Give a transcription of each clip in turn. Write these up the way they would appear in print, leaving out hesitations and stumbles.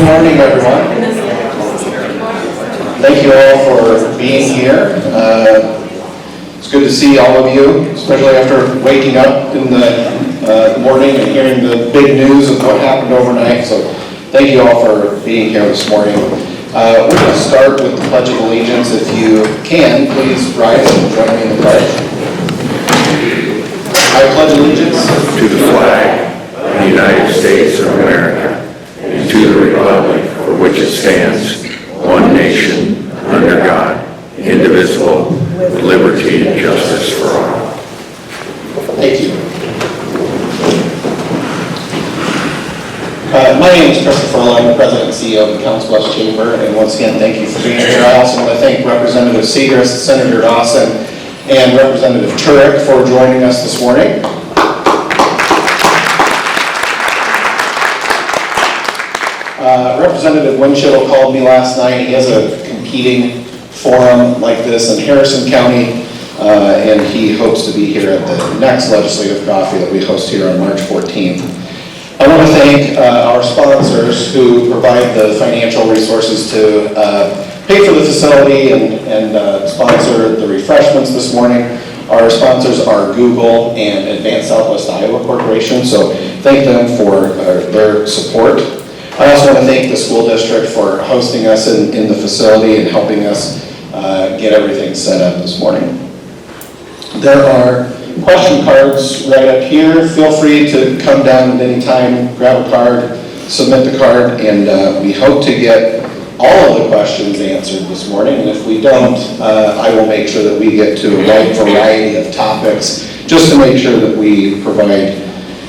morning, everyone. Thank you all for being here. It's good to see all of you, especially after waking up in the morning and hearing the big news of what happened overnight. So thank you all for being here this morning. We're going to start with the Pledge of Allegiance. If you can, please rise and join me in the pledge. I pledge allegiance to the flag of the United States of America and to the republic for which it stands, one nation, under God, indivisible, with liberty and justice for all. Thank you. My name is Christopher Lowe. I'm the President and CEO of the Council Bluffs Chamber, and once again, thank you for being here. I also want to thank Representative Segrist, Senator Dawson, and Representative Turek for joining us this morning. Representative Winchell called me last night. He has a competing forum like this in Harrison County, and he hopes to be here at the next legislative coffee that we host here on March 14th. I want to thank our sponsors who provide the financial resources to pay for the facility and sponsor the refreshments this morning. Our sponsors are Google and Advanced Southwest Iowa Corporation, so thank them for their support. I also want to thank the school district for hosting us in the facility and helping us get everything set up this morning. There are question cards right up here. Feel free to come down at any time, grab a card, submit the card, and we hope to get all of the questions answered this morning. And if we don't, I will make sure that we get to a wide variety of topics just to make sure that we provide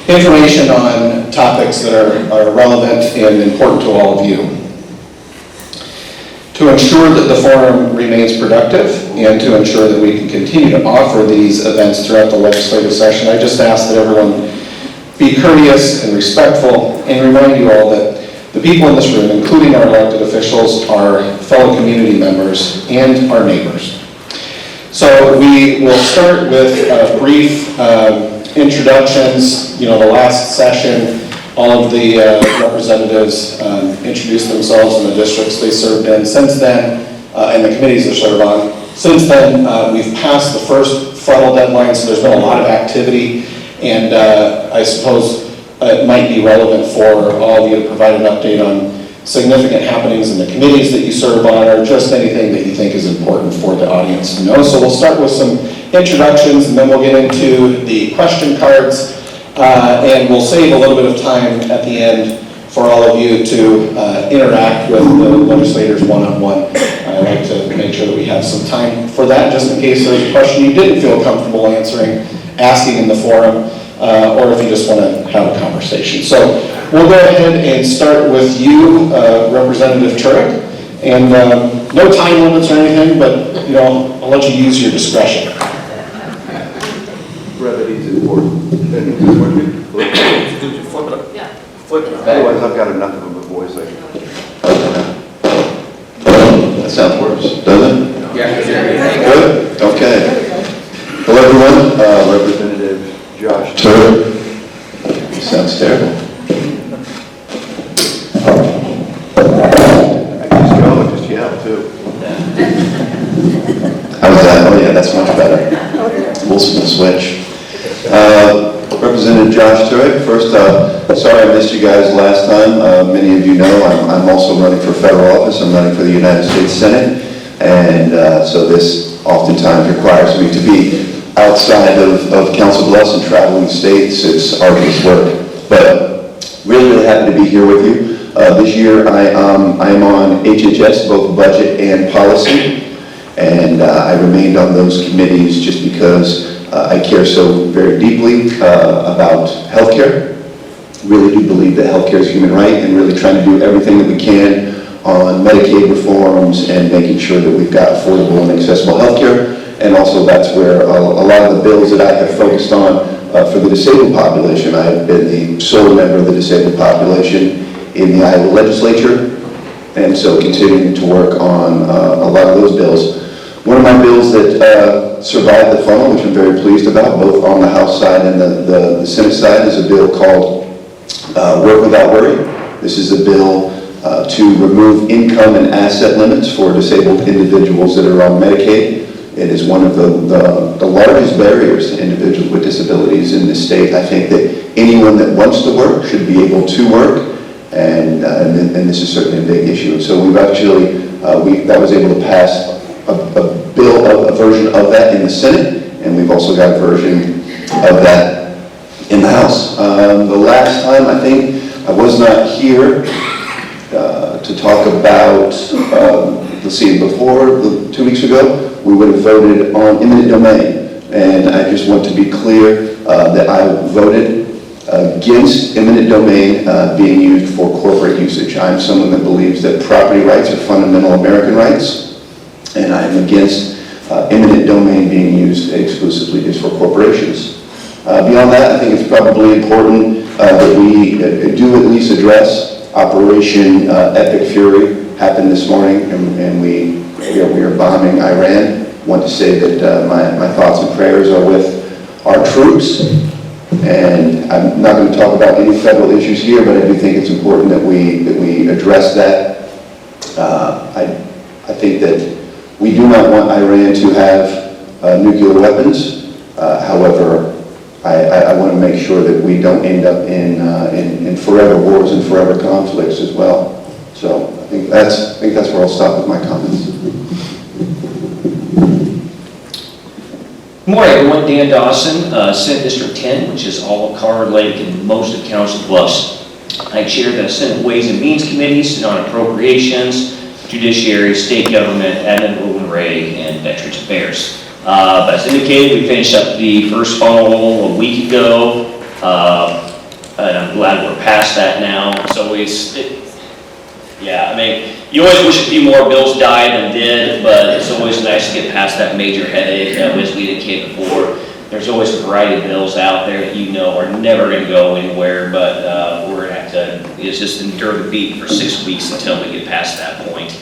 information on topics that are relevant and important to all of you. To ensure that the forum remains productive and to ensure that we can continue to offer these events throughout the legislative session, I just ask that everyone be courteous and respectful and remind you all that the people in this room, including our elected officials, are fellow community members and our neighbors. So we will start with brief introductions. The last session, all of the representatives introduced themselves and the districts they served in. Since then, and the committees they serve on. Since then, we've passed the first funnel deadline, so there's been a lot of activity, and I suppose it might be relevant for all of you to provide an update on significant happenings in the committees that you serve on, or just anything that you think is important for the audience to know. So we'll start with some introductions, and then we'll get into the question cards, and we'll save a little bit of time at the end for all of you to interact with the legislators one-on-one. I like to make sure that we have some time for that, just in case there's a question you didn't feel comfortable asking in the forum, or if you just want to have a conversation. So we'll go ahead and start with you, Representative Turek. And no time limits or anything, but I'll let you use your discretion. Brevity is important. Flip it up. Yeah. Flip it up. Otherwise, I've got enough of them before it's like. That sounds worse, doesn't it? Yeah. Good? Okay. Hello, everyone. Representative Josh Turek. Sounds terrible. I can just go and just yell, too. How's that? Oh, yeah, that's much better. We'll switch. Representative Josh Turek. First, sorry I missed you guys last time. Many of you know I'm also running for federal office. I'm running for the United States Senate, and so this oftentimes requires me to be outside of Council Bluffs and traveling states. It's arduous work, but really happy to be here with you. This year I am on HHS, both budget and policy, and I remained on those committees just because I care so very deeply about healthcare. Really do believe that healthcare is a human right, and really trying to do everything that we can on Medicaid reforms and making sure that we've got affordable and accessible healthcare. And also that's where a lot of the bills that I have focused on for the disabled population. I have been the sole member of the disabled population in the Iowa legislature, and so continuing to work on a lot of those bills. One of my bills that survived the funnel, which I'm very pleased about, both on the House side and the Senate side, is a bill called Work Without Worry. This is a bill to remove income and asset limits for disabled individuals that are on Medicaid. It is one of the largest barriers to individuals with disabilities in this state. I think that anyone that wants to work should be able to work, and this is certainly a big issue. And so we've actually, that was able to pass a version of that in the Senate, and we've also got a version of that in the House. The last time, I think, I was not here to talk about, let's see, before 2 weeks ago, we would have voted on eminent domain. And I just want to be clear that I voted against eminent domain being used for corporate usage. I'm someone that believes that property rights are fundamental American rights, and I'm against eminent domain being used exclusively just for corporations. Beyond that, I think it's probably important that we do at least address Operation Epic Fury happened this morning, and we are bombing Iran. I want to say that my thoughts and prayers are with our troops, and I'm not going to talk about any federal issues here, but I do think it's important that we address that. I think that we do not want Iran to have nuclear weapons. However, I want to make sure that we don't end up in forever wars and forever conflicts as well. So I think that's where I'll stop with my comments. Good morning, everyone. Dan Dawson, Senate District 10, which is all of Colorado Lake and most of Council Bluffs. I chair the Senate Ways and Means Committee, sit on Appropriations, Judiciary, State Government, Admin, Rural and Ray, and Veterans Affairs. But as indicated, we finished up the first funnel a week ago, and I'm glad we're past that now. It's always, yeah, I mean, you always wish a few more bills died than did, but it's always nice to get past that major headache. As we indicated before, there's always a variety of bills out there that you know are never going to go anywhere, but we're going to have to just endure the beat for 6 weeks until we get past that point.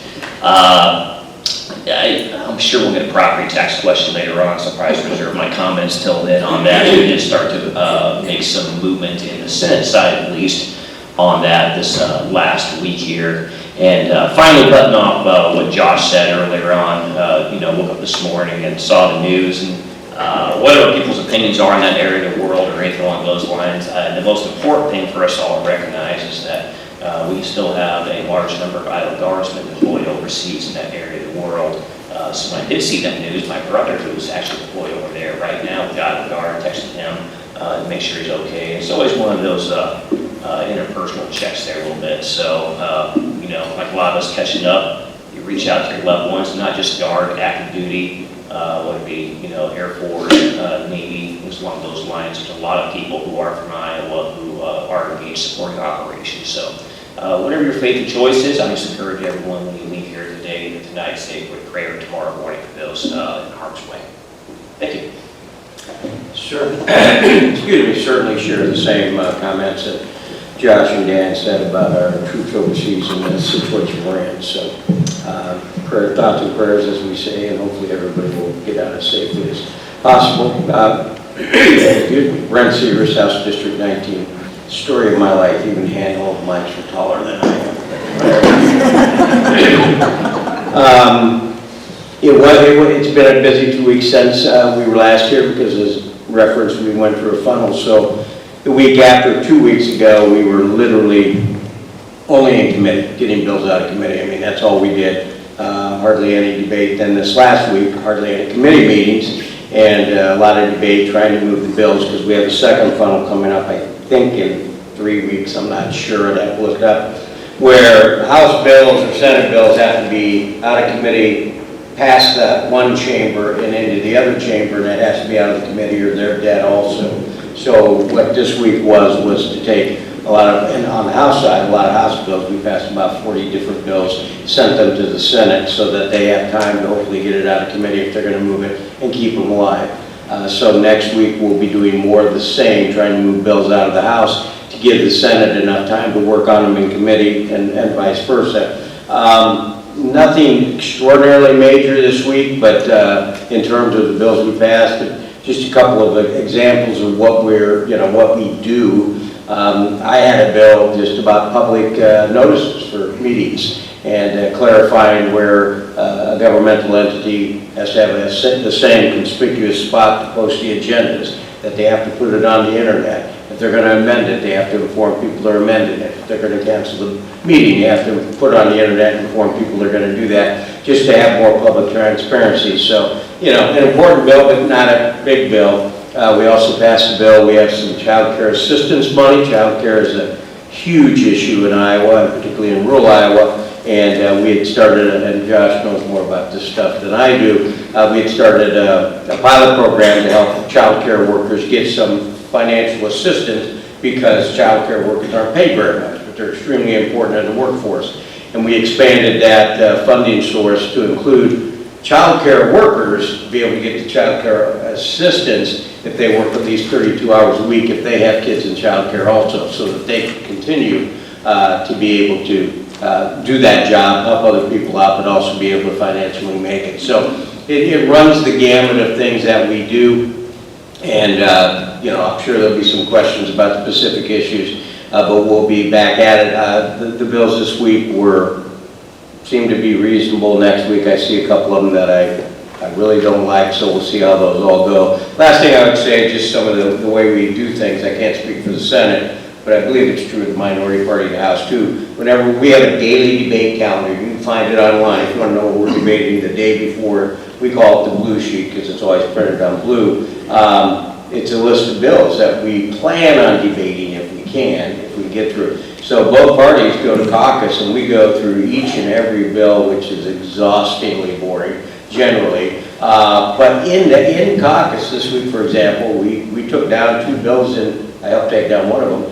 I'm sure we'll get a property tax question later on, so I'll probably reserve my comments till then on that. We did start to make some movement in the Senate side, at least, on that this last week here. And finally button off what Josh said earlier on, woke up this morning and saw the news, and whatever people's opinions are in that area of the world or anything along those lines, the most important thing for us all to recognize is that we still have a large number of idle guardsmen deployed overseas in that area of the world. So when I did see that news, my brother, who's actually deployed over there right now, got a guard, texted him to make sure he's okay. It's always one of those interpersonal checks there a little bit. So, like a lot of us catching up, you reach out to your loved ones, not just guard, active duty, whether it be, Air Force, Navy, things along those lines. There's a lot of people who are from Iowa who are engaged supporting operations. So, whatever your faith and choice is, I just encourage everyone when you leave here today, tonight, say a quick prayer tomorrow morning for those in harm's way. Thank you. Certainly share the same comments that Josh and Dan said about our troops overseas and the situation we're in. So, thoughts and prayers, as we say, and hopefully everybody will get out as safely as possible. Brent Sears, House District 19. Story of my life, even handhold mics were taller than I am. It's been a busy 2 weeks since we were last here because, as referenced, we went through a funnel. So the week after, 2 weeks ago, we were literally only in committee, getting bills out of committee. I mean, that's all we did. Hardly any debate. Then this last week, hardly any committee meetings, and a lot of debate trying to move the bills because we have a second funnel coming up, I think in 3 weeks, I'm not sure, I'd have to look it up, where House bills or Senate bills have to be out of committee, past that one chamber and into the other chamber, and that has to be out of the committee or they're dead also. So what this week was to take a lot of, and on the House side, a lot of House bills, we passed about 40 different bills, sent them to the Senate so that they have time to hopefully get it out of committee if they're going to move it and keep them alive. So next week we'll be doing more of the same, trying to move bills out of the House to give the Senate enough time to work on them in committee and vice versa. Nothing extraordinarily major this week, but in terms of the bills we passed, just a couple of examples of what what we do. I had a bill just about public notices for meetings and clarifying where a governmental entity has to have the same conspicuous spot to post the agendas, that they have to put it on the internet. If they're going to amend it, they have to inform people they're amending it. If they're going to cancel the meeting, they have to put it on the internet and inform people they're going to do that, just to have more public transparency. So, an important bill, but not a big bill. We also passed a bill. We have some child care assistance money. Child care is a huge issue in Iowa, and particularly in rural Iowa. And we had started, and Josh knows more about this stuff than I do, we had started a pilot program to help child care workers get some financial assistance because childcare workers aren't paid very much, but they're extremely important in the workforce. And we expanded that funding source to include childcare workers to be able to get the childcare assistance if they work at least 32 hours a week, if they have kids in childcare also, so that they can continue to be able to do that job, help other people out, but also be able to financially make it. So it runs the gamut of things that we do, and I'm sure there'll be some questions about the specific issues, but we'll be back at it. The bills this week seem to be reasonable. Next week I see a couple of them that I really don't like, so we'll see how those all go. Last thing I would say, just some of the way we do things, I can't speak for the Senate, but I believe it's true of the minority party of the House too. Whenever we have a daily debate calendar, you can find it online if you want to know what we're debating the day before. We call it the blue sheet because it's always printed on blue. It's a list of bills that we plan on debating if we can, if we get through. So both parties go to caucus and we go through each and every bill, which is exhaustingly boring, generally. But in caucus this week, for example, we took down 2 bills, and I helped take down one of them.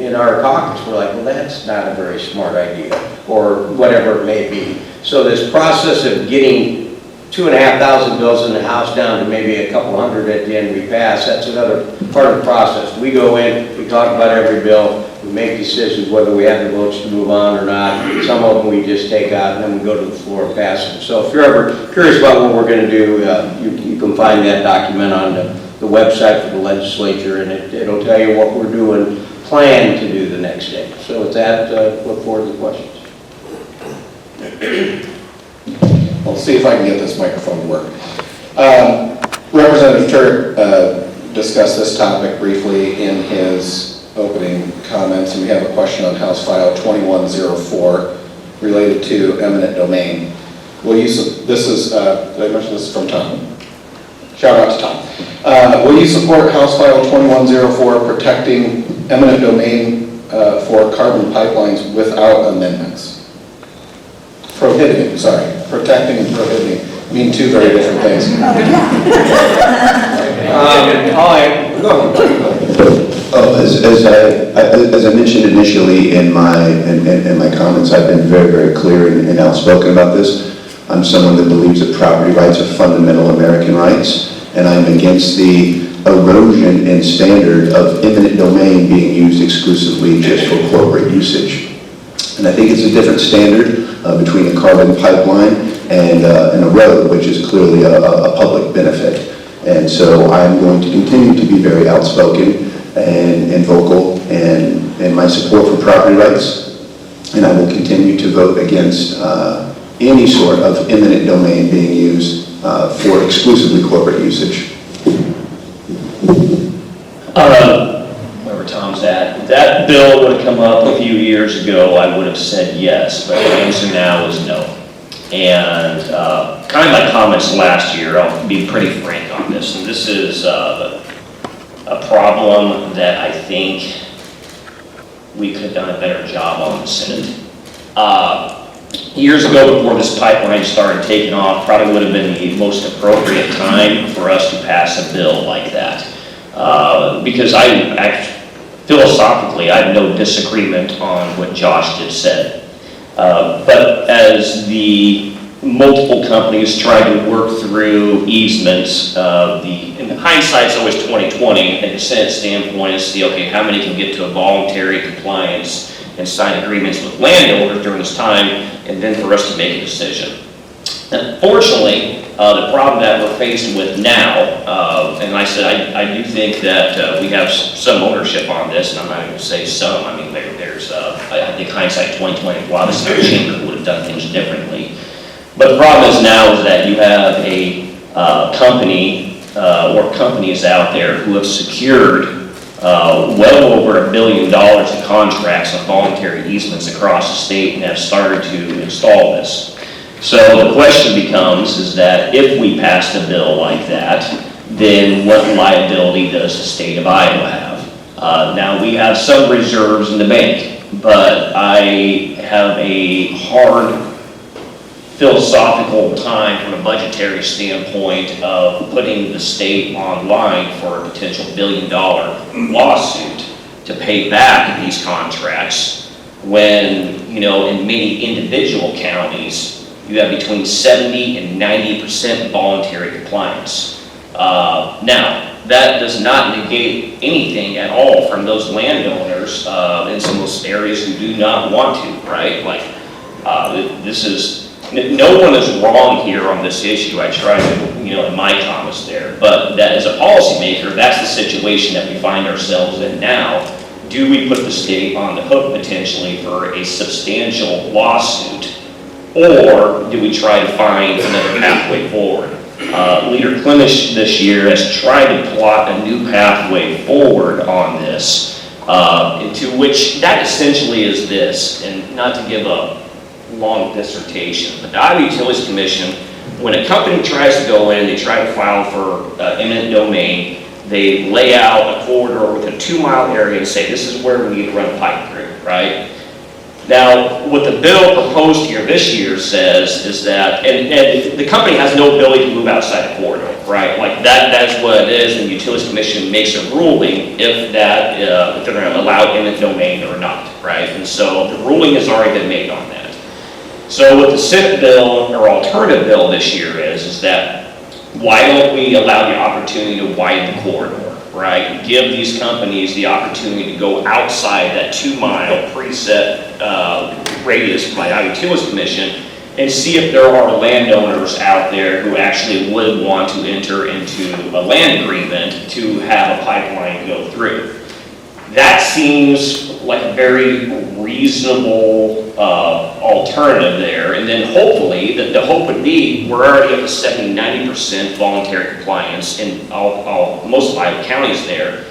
In our caucus, we're like, well, that's not a very smart idea, or whatever it may be. So this process of getting 2,500 bills in the House down to maybe a couple hundred at the end we pass, that's another part of the process. We go in, we talk about every bill, we make decisions whether we have the votes to move on or not. Some of them we just take out, and then we go to the floor and pass them. So if you're ever curious about what we're going to do, you can find that document on the website for the legislature, and it'll tell you what we're doing, plan to do the next day. So with that, look forward to the questions. I'll see if I can get this microphone to work. Representative Turk discussed this topic briefly in his opening comments, and we have a question on House File 2104 related to eminent domain. This is, did I mention this is from Tom? Shout out to Tom. Will you support House File 2104 protecting eminent domain for carbon pipelines without amendments? Prohibiting, sorry. Protecting and prohibiting mean 2 very different things. As I mentioned initially in my comments, I've been very, very clear and outspoken about this. I'm someone that believes that property rights are fundamental American rights, and I'm against the erosion in standard of eminent domain being used exclusively just for corporate usage. And I think it's a different standard between a carbon pipeline and a road, which is clearly a public benefit. And so I'm going to continue to be very outspoken and vocal in my support for property rights. And I will continue to vote against any sort of eminent domain being used for exclusively corporate usage. Wherever Tom's at, if that bill would have come up a few years ago, I would have said yes, but the answer now is no. And kind of my comments last year, I'll be pretty frank on this, and this is a problem that I think we could have done a better job on in the Senate. Years ago, before this pipeline started taking off, probably would have been the most appropriate time for us to pass a bill like that. Because philosophically, I have no disagreement on what Josh just said. But as the multiple companies try to work through easements, in hindsight, it's always 20/20. In a Senate standpoint, is see, okay, how many can get to a voluntary compliance and sign agreements with landowners during this time, and then for us to make a decision. Unfortunately, the problem that we're faced with now, and I said I do think that we have some ownership on this, and I'm not going to say some. I mean, there's I think hindsight 20/20. Well, obviously our chamber would have done things differently. But the problem is now is that you have a company or companies out there who have secured well over $1 billion in contracts on voluntary easements across the state and have started to install this. So the question becomes is that if we passed a bill like that, then what liability does the state of Iowa have? Now we have some reserves in the bank, but I have a hard philosophical time from a budgetary standpoint of putting the state online for a potential $1 billion lawsuit to pay back these contracts when, you know, in many individual counties, you have between 70 and 90% voluntary compliance. Now, that does not negate anything at all from those landowners in some of those areas who do not want to, right? Like, this is, no one is wrong here on this issue. I try to, you know, in my comments there, but that as a policymaker, that's the situation that we find ourselves in now. Do we put the state on the hook potentially for a substantial lawsuit, or do we try to find another pathway forward? Leader Klimisch this year has tried to plot a new pathway forward on this, into which that essentially is this, and not to give a long dissertation, but the Iowa Utilities Commission, when a company tries to go in, they try to file for eminent domain, they lay out a corridor with a 2-mile area and say, this is where we need to run a pipe through, right? Now, what the bill proposed here this year says is that, and the company has no ability to move outside the corridor, right? Like that's what it is, and the Utilities Commission makes a ruling if they're going to allow eminent domain or not, right? And so the ruling has already been made on that. So what the Senate bill or alternative bill this year is that why don't we allow the opportunity to widen the corridor, right? Give these companies the opportunity to go outside that 2-mile preset radius by the Utilities Commission and see if there are landowners out there who actually would want to enter into a land agreement to have a pipeline go through. That seems like a very reasonable alternative there. And then hopefully, the hope would be, we're already up to 70-90% voluntary compliance in most of Iowa counties there.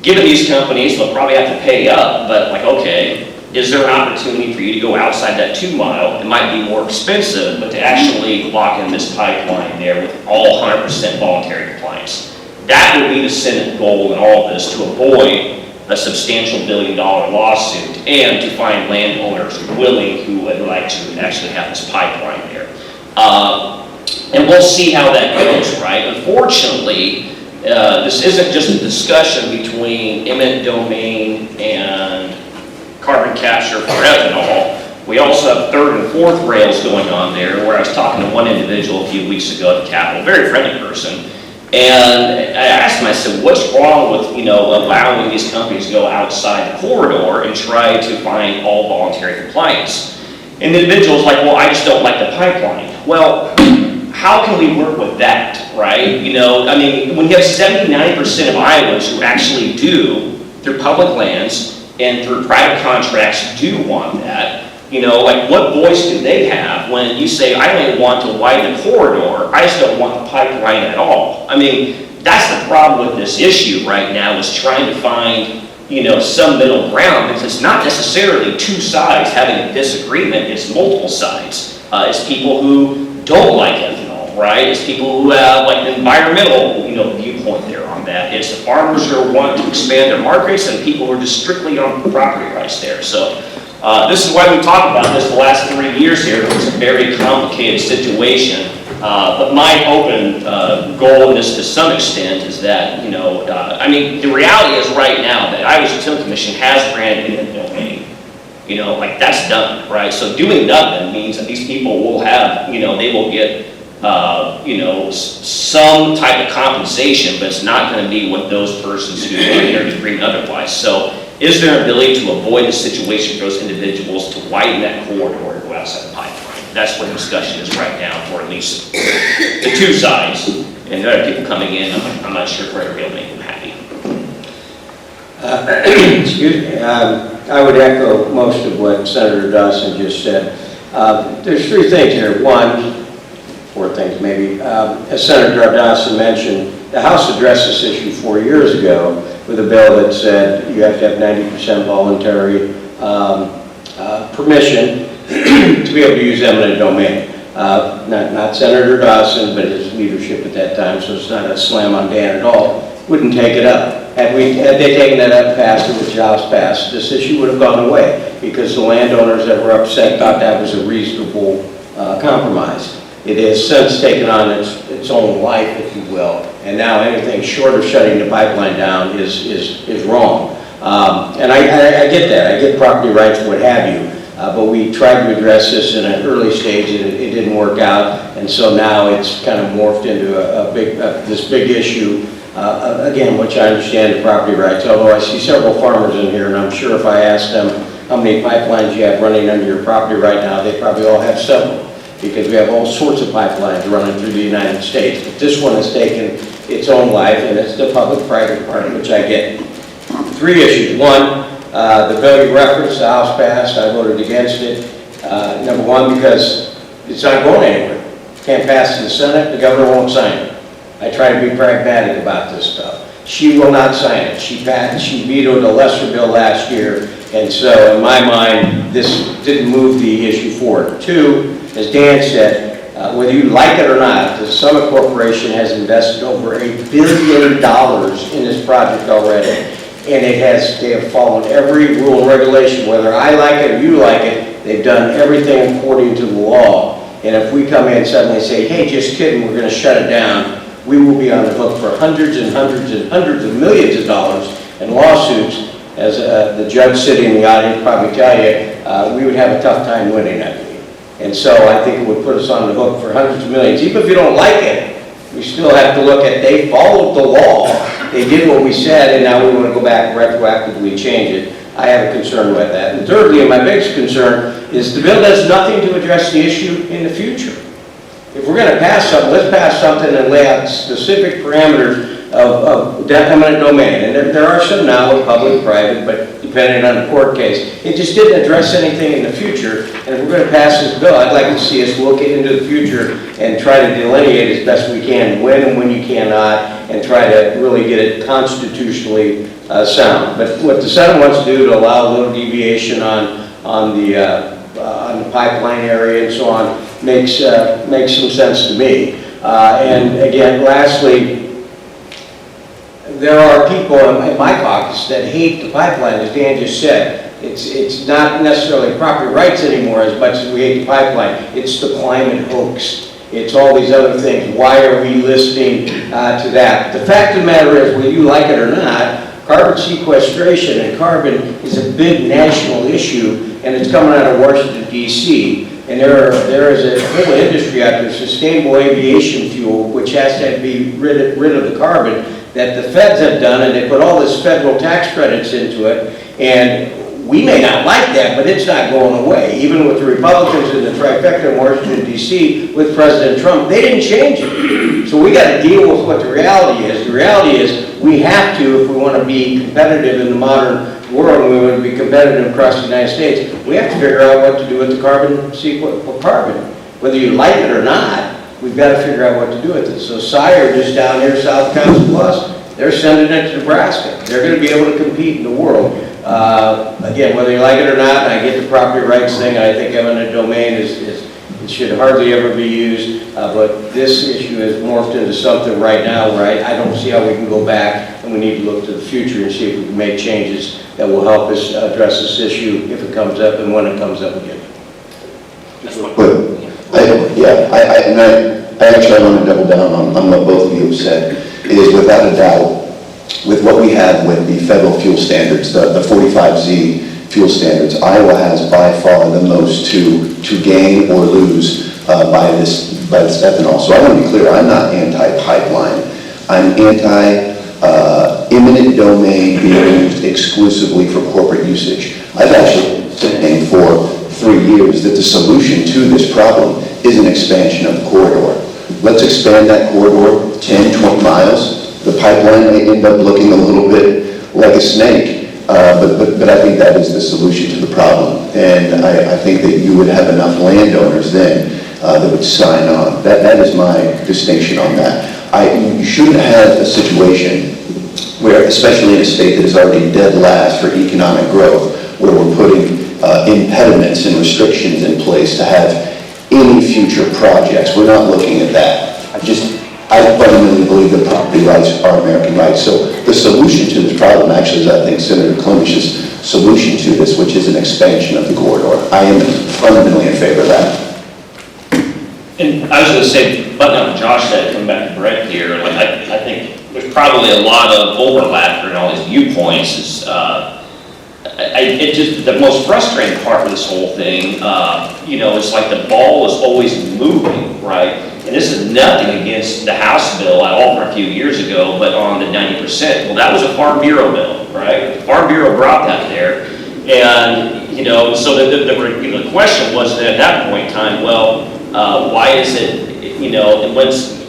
Given these companies, they'll probably have to pay up, but like, okay, is there an opportunity for you to go outside that 2-mile? It might be more expensive, but to actually lock in this pipeline there with all 100% voluntary compliance. That would be the Senate goal in all of this, to avoid a substantial $1 billion lawsuit and to find landowners willing who would like to actually have this pipeline there. And we'll see how that goes, right? Unfortunately, this isn't just a discussion between eminent domain and carbon capture for ethanol. We also have 3rd and 4th rails going on there, where I was talking to one individual a few weeks ago at the Capitol, a very friendly person, and I asked him, I said, what's wrong with, you know, allowing these companies to go outside the corridor and try to find all voluntary compliance? And the individual's like, well, I just don't like the pipeline. Well, how can we work with that, right? You know, I mean, when you have 79% of Iowans who actually do, through public lands and through private contracts, do want that, you know, like what voice do they have when you say, I only want to widen the corridor, I just don't want the pipeline at all? I mean, that's the problem with this issue right now, is trying to find, you know, some middle ground, because it's not necessarily two sides having a disagreement, it's multiple sides. It's people who don't like ethanol, right? It's people who have like an environmental, you know, viewpoint there on that. It's the farmers who want to expand their markets and people who are just strictly on property rights there. So this is why we talked about this the last 3 years here. It was a very complicated situation. But my hope and goal in this, to some extent, is that, you know, I mean, the reality is right now that Iowa's Utilities Commission has granted eminent domain. You know, like that's done, right? So doing nothing means that these people will have, you know, they will get, you know, some type of compensation, but it's not going to be what those persons who entered the agreement otherwise. So is there an ability to avoid the situation for those individuals to widen that corridor and go outside the pipeline? That's what the discussion is right now for at least the two sides. And there are people coming in, I'm not sure if we're going to make them happy. Excuse me. I would echo most of what Senator Dawson just said. There's 3 things here. 1, 4 things maybe. As Senator Dawson mentioned, the House addressed this issue 4 years ago with a bill that said you have to have 90% voluntary permission to be able to use eminent domain. Not Senator Dawson, but his leadership at that time, so it's not a slam on Dan at all, wouldn't take it up. Had they taken that up faster with jobs passed, this issue would have gone away, because the landowners that were upset thought that was a reasonable compromised. It has since taken on its own life, if you will, and now anything short of shutting the pipeline down is wrong. And I get that. I get property rights, what have you. But we tried to address this in an early stage, and it didn't work out. And so now it's kind of morphed into this big issue, again, which I understand the property rights. Although I see several farmers in here, and I'm sure if I asked them how many pipelines you have running under your property right now, they probably all have several, because we have all sorts of pipelines running through the United States. But this one has taken its own life, and it's the public-private part, which I get. 3 issues. One, the bill you referenced, the House passed, I voted against it. Number 1, because it's not going anywhere. Can't pass in the Senate, the governor won't sign it. I try to be pragmatic about this stuff. She will not sign it. She vetoed a lesser bill last year, and so in my mind, this didn't move the issue forward. 2, as Dan said, whether you like it or not, the Summit Corporation has invested over $1 billion in this project already. And they have followed every rule and regulation, whether I like it or you like it. They've done everything according to the law. And if we come in and suddenly say, hey, just kidding, we're going to shut it down, we will be on the hook for hundreds and hundreds and hundreds of millions of dollars in lawsuits. As the judge sitting in the audience probably tell you, we would have a tough time winning that. And so I think it would put us on the hook for hundreds of millions. Even if you don't like it, we still have to look at, they followed the law. They did what we said, and now we want to go back and retroactively change it. I have a concern with that. And thirdly, and my biggest concern, is the bill does nothing to address the issue in the future. If we're going to pass something, let's pass something and lay out specific parameters of eminent domain. And there are some now with public, private, but depending on the court case. It just didn't address anything in the future. And if we're going to pass this bill, I'd like to see us look into the future and try to delineate as best we can when and when you cannot, and try to really get it constitutionally sound. But what the Senate wants to do to allow a little deviation on the pipeline area and so on makes some sense to me. And again, lastly, there are people in my caucus that hate the pipeline, as Dan just said. It's not necessarily property rights anymore as much as we hate the pipeline. It's the climate hoax. It's all these other things. Why are we listening to that? The fact of the matter is, whether you like it or not, carbon sequestration and carbon is a big national issue, and it's coming out of Washington, D.C. And there is a whole industry out there, sustainable aviation fuel, which has to be rid of the carbon, that the feds have done, and they put all this federal tax credits into it. And we may not like that, but it's not going away. Even with the Republicans in the trifecta in Washington, D.C., with President Trump, they didn't change it. So we got to deal with what the reality is. The reality is we have to, if we want to be competitive in the modern world, and we want to be competitive across the United States, we have to figure out what to do with the carbon. Whether you like it or not, we've got to figure out what to do with it. So Sire, just down here, South Council Bluffs, they're sending it to Nebraska. They're going to be able to compete in the world. Again, whether you like it or not, and I get the property rights thing, I think eminent domain it should hardly ever be used, but this issue has morphed into something right now where I don't see how we can go back, and we need to look to the future and see if we can make changes that will help us address this issue if it comes up and when it comes up again. I actually want to double down on what both of you have said, is without a doubt, with what we have with the federal fuel standards, the 45Z fuel standards, Iowa has by far the most to gain or lose by this ethanol. So I want to be clear, I'm not anti-pipeline. I'm anti-eminent domain being used exclusively for corporate usage. I've actually been saying for 3 years that the solution to this problem is an expansion of the corridor. Let's expand that corridor 10, 20 miles. The pipeline may end up looking a little bit like a snake, but I think that is the solution to the problem. And I think that you would have enough landowners then that would sign on. That is my distinction on that. You shouldn't have a situation where, especially in a state that is already dead last for economic growth, where we're putting impediments and restrictions in place to have any future projects. We're not looking at that. I fundamentally believe that property rights are American rights. So the solution to this problem actually is, I think, Senator Klimish's solution to this, which is an expansion of the corridor. I am fundamentally in favor of that. And I was gonna say, button up what Josh said, coming back to Brett here, like, I think there's probably a lot of overlap here in all these viewpoints, is, it just, the most frustrating part of this whole thing, you know, it's like the ball is always moving, right? And this is nothing against the House bill I offered a few years ago, but on the 90%, well, that was a Farm Bureau bill, right? The Farm Bureau brought that there, and, you know, so the question was then at that point in time, well, why is it, you know, and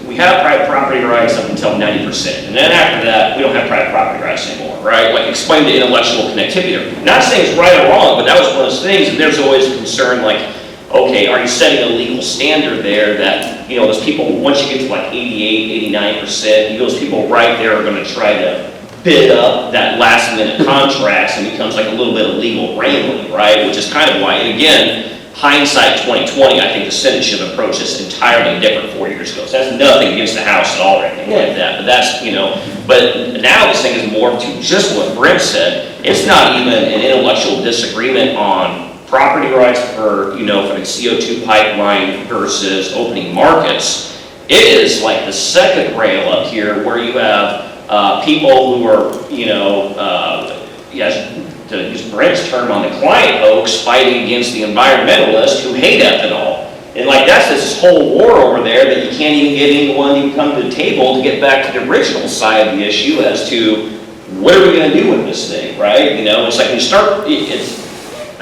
we have private property rights up until 90%, and then after that, we don't have private property rights anymore, right? Like, explain the intellectual connectivity there. Not saying it's right or wrong, but that was one of those things, and there's always a concern, like, okay, are you setting a legal standard there that, you know, those people, once you get to like 88, 89%, those people right there are gonna try to bid up that last minute contracts, and becomes like a little bit of legal wrangling, right? Which is kind of why, and again, hindsight 2020, I think the Senate should have approached this entirely different 4 years ago. So that's nothing against the House at all or anything like that, but that's, you know, but now this thing is more to just what Brent said. It's not even an intellectual disagreement on property rights for, you know, for the CO2 pipeline versus opening markets. It is like the second rail up here where you have people who are, you know, yes, to use Brent's term on the client hoax, fighting against the environmentalists who hate ethanol. And like that's this whole war over there that you can't even get anyone to come to the table to get back to the original side of the issue as to what are we going to do with this thing, right? You know, it's like when you start, it's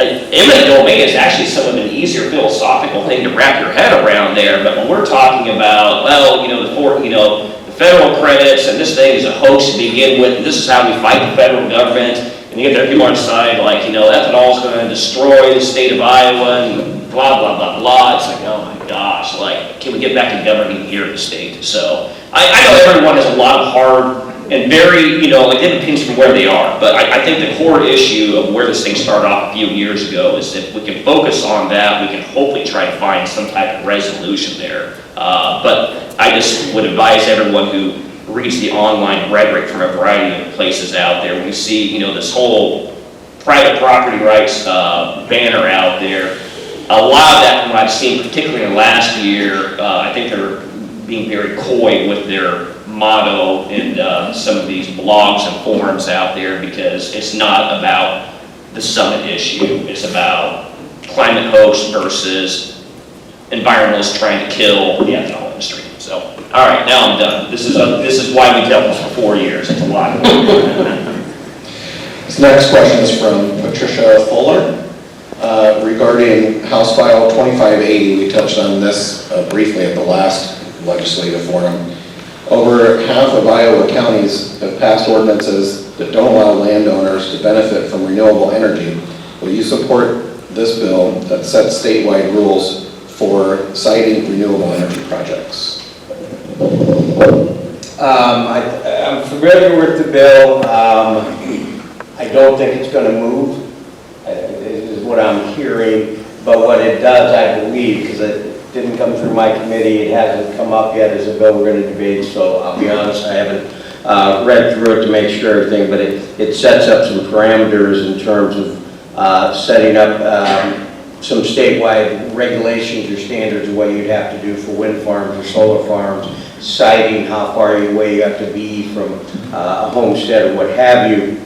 eminent domain is actually some of an easier philosophical thing to wrap your head around there. But when we're talking about, well, you know, the federal credits and this thing is a hoax to begin with, and this is how we fight the federal government. And you get there people on the side like, you know, ethanol is going to destroy the state of Iowa and blah, blah, blah, blah. It's like, oh my gosh, like, can we get back to governing here in the state? So I know everyone has a lot of hard and very, you know, like they have opinions from where they are. But I think the core issue of where this thing started off a few years ago is if we can focus on that, we can hopefully try to find some type of resolution there. But I just would advise everyone who reads the online rhetoric from a variety of places out there. When you see, you know, this whole private property rights banner out there, a lot of that from what I've seen, particularly in the last year, I think they're being very coy with their motto in some of these blogs and forums out there, because it's not about the summit issue. It's about climate hoax versus environmentalists trying to kill the ethanol industry. So, all right, now I'm done. This is why we dealt with this for 4 years. It's a lot. This next question is from Patricia Fuller regarding House File 2580. We touched on this briefly at the last legislative forum. Over half of Iowa counties have passed ordinances that don't allow landowners to benefit from renewable energy. Will you support this bill that sets statewide rules for siting renewable energy projects? I'm familiar with the bill. I don't think it's going to move, is what I'm hearing. But what it does, I believe, because it didn't come through my committee, it hasn't come up yet as a bill we're going to debate. So I'll be honest, I haven't read through it to make sure everything. But it sets up some parameters in terms of setting up some statewide regulations or standards of what you'd have to do for wind farms or solar farms, siting how far away you have to be from a homestead or what have you.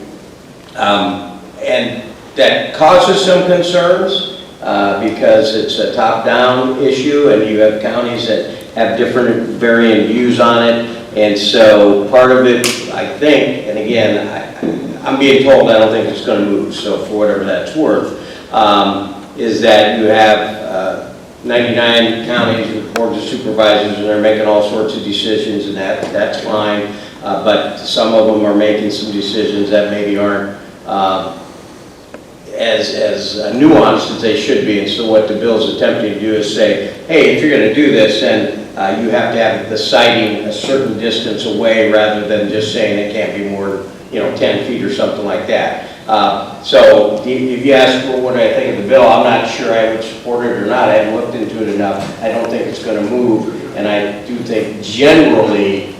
And that causes some concerns because it's a top-down issue and you have counties that have different varying views on it. And so part of it, I think, and again, I'm being told I don't think it's going to move, so for whatever that's worth, is that you have 99 counties with boards of supervisors and they're making all sorts of decisions, and that's fine. But some of them are making some decisions that maybe aren't as nuanced as they should be. And so what the bill's attempting to do is say, hey, if you're going to do this, then you have to have the siting a certain distance away, rather than just saying it can't be more than 10 feet or something like that. So if you ask what I think of the bill, I'm not sure I would support it or not. I haven't looked into it enough. I don't think it's going to move, and I do think generally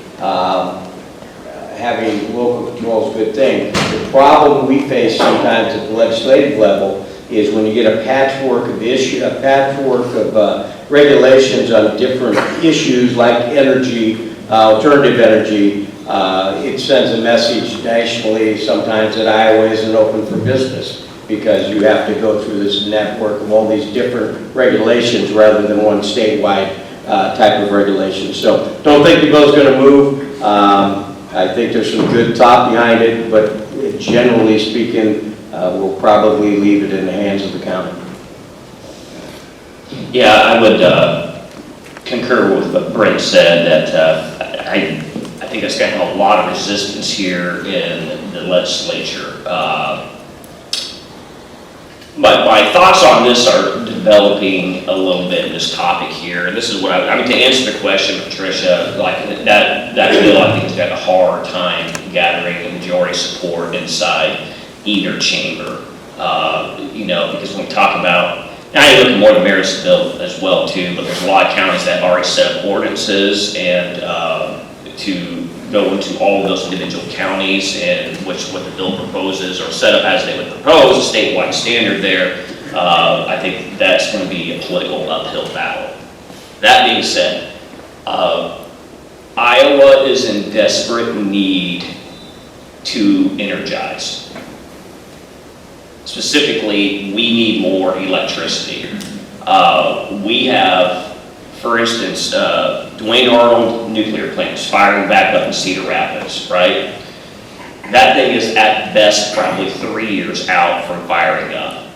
having local control is a good thing. The problem we face sometimes at the legislative level is when you get a patchwork of regulations on different issues like energy, alternative energy, it sends a message nationally sometimes that Iowa isn't open for business because you have to go through this network of all these different regulations rather than one statewide type of regulation. So don't think the bill's going to move. I think there's some good thought behind it, but generally speaking, we'll probably leave it in the hands of the county. Yeah, I would concur with what Brent said, that I think it's got a lot of resistance here in the legislature. My thoughts on this are developing a little bit in this topic here. And this is what I mean, to answer the question, Patricia, like that bill I think has got a hard time gathering a majority support inside either chamber. Because when we talk about, now you look at more the merits bill as well too, but there's a lot of counties that have already set up ordinances and to go into all of those individual counties and what the bill proposes or set up as they would propose, a statewide standard there. I think that's going to be a political uphill battle. That being said, Iowa is in desperate need to energize. Specifically, we need more electricity. We have, for instance, Duane Arnold nuclear plant is firing back up in Cedar Rapids, right? That thing is at best probably 3 years out from firing up.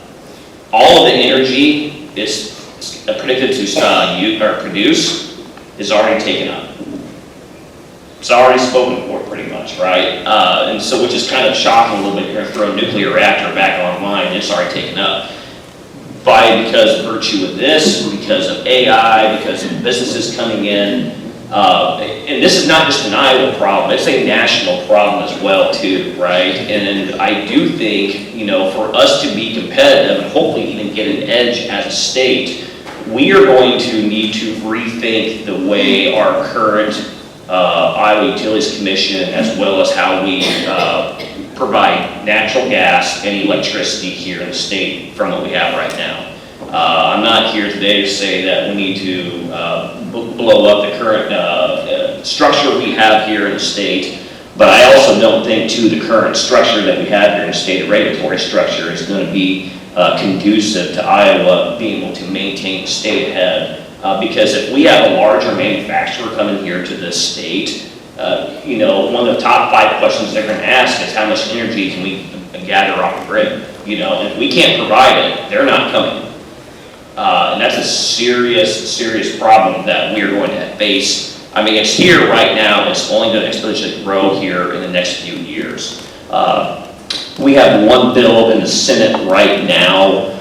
All of the energy is predicted to produce is already taken up. It's already spoken for pretty much, right? And so, which is kind of shocking a little bit. You're going to throw a nuclear reactor back online, it's already taken up. Because of virtue of this, because of AI, because of businesses coming in. And this is not just an Iowa problem, it's a national problem as well too, right? And I do think, for us to be competitive and hopefully even get an edge as a state, we are going to need to rethink the way our current Iowa Utilities Commission, as well as how we provide natural gas and electricity here in the state from what we have right now. I'm not here today to say that we need to blow up the current structure we have here in the state, but I also don't think too the current structure that we have here in the state, regulatory structure, is going to be conducive to Iowa being able to maintain stay ahead. Because if we have a larger manufacturer coming here to this state, one of the top 5 questions they're going to ask is how much energy can we gather off the grid? If we can't provide it, they're not coming. And that's a serious problem that we're going to face. I mean, it's here right now. It's only going to exponentially grow here in the next few years. We have one bill in the Senate right now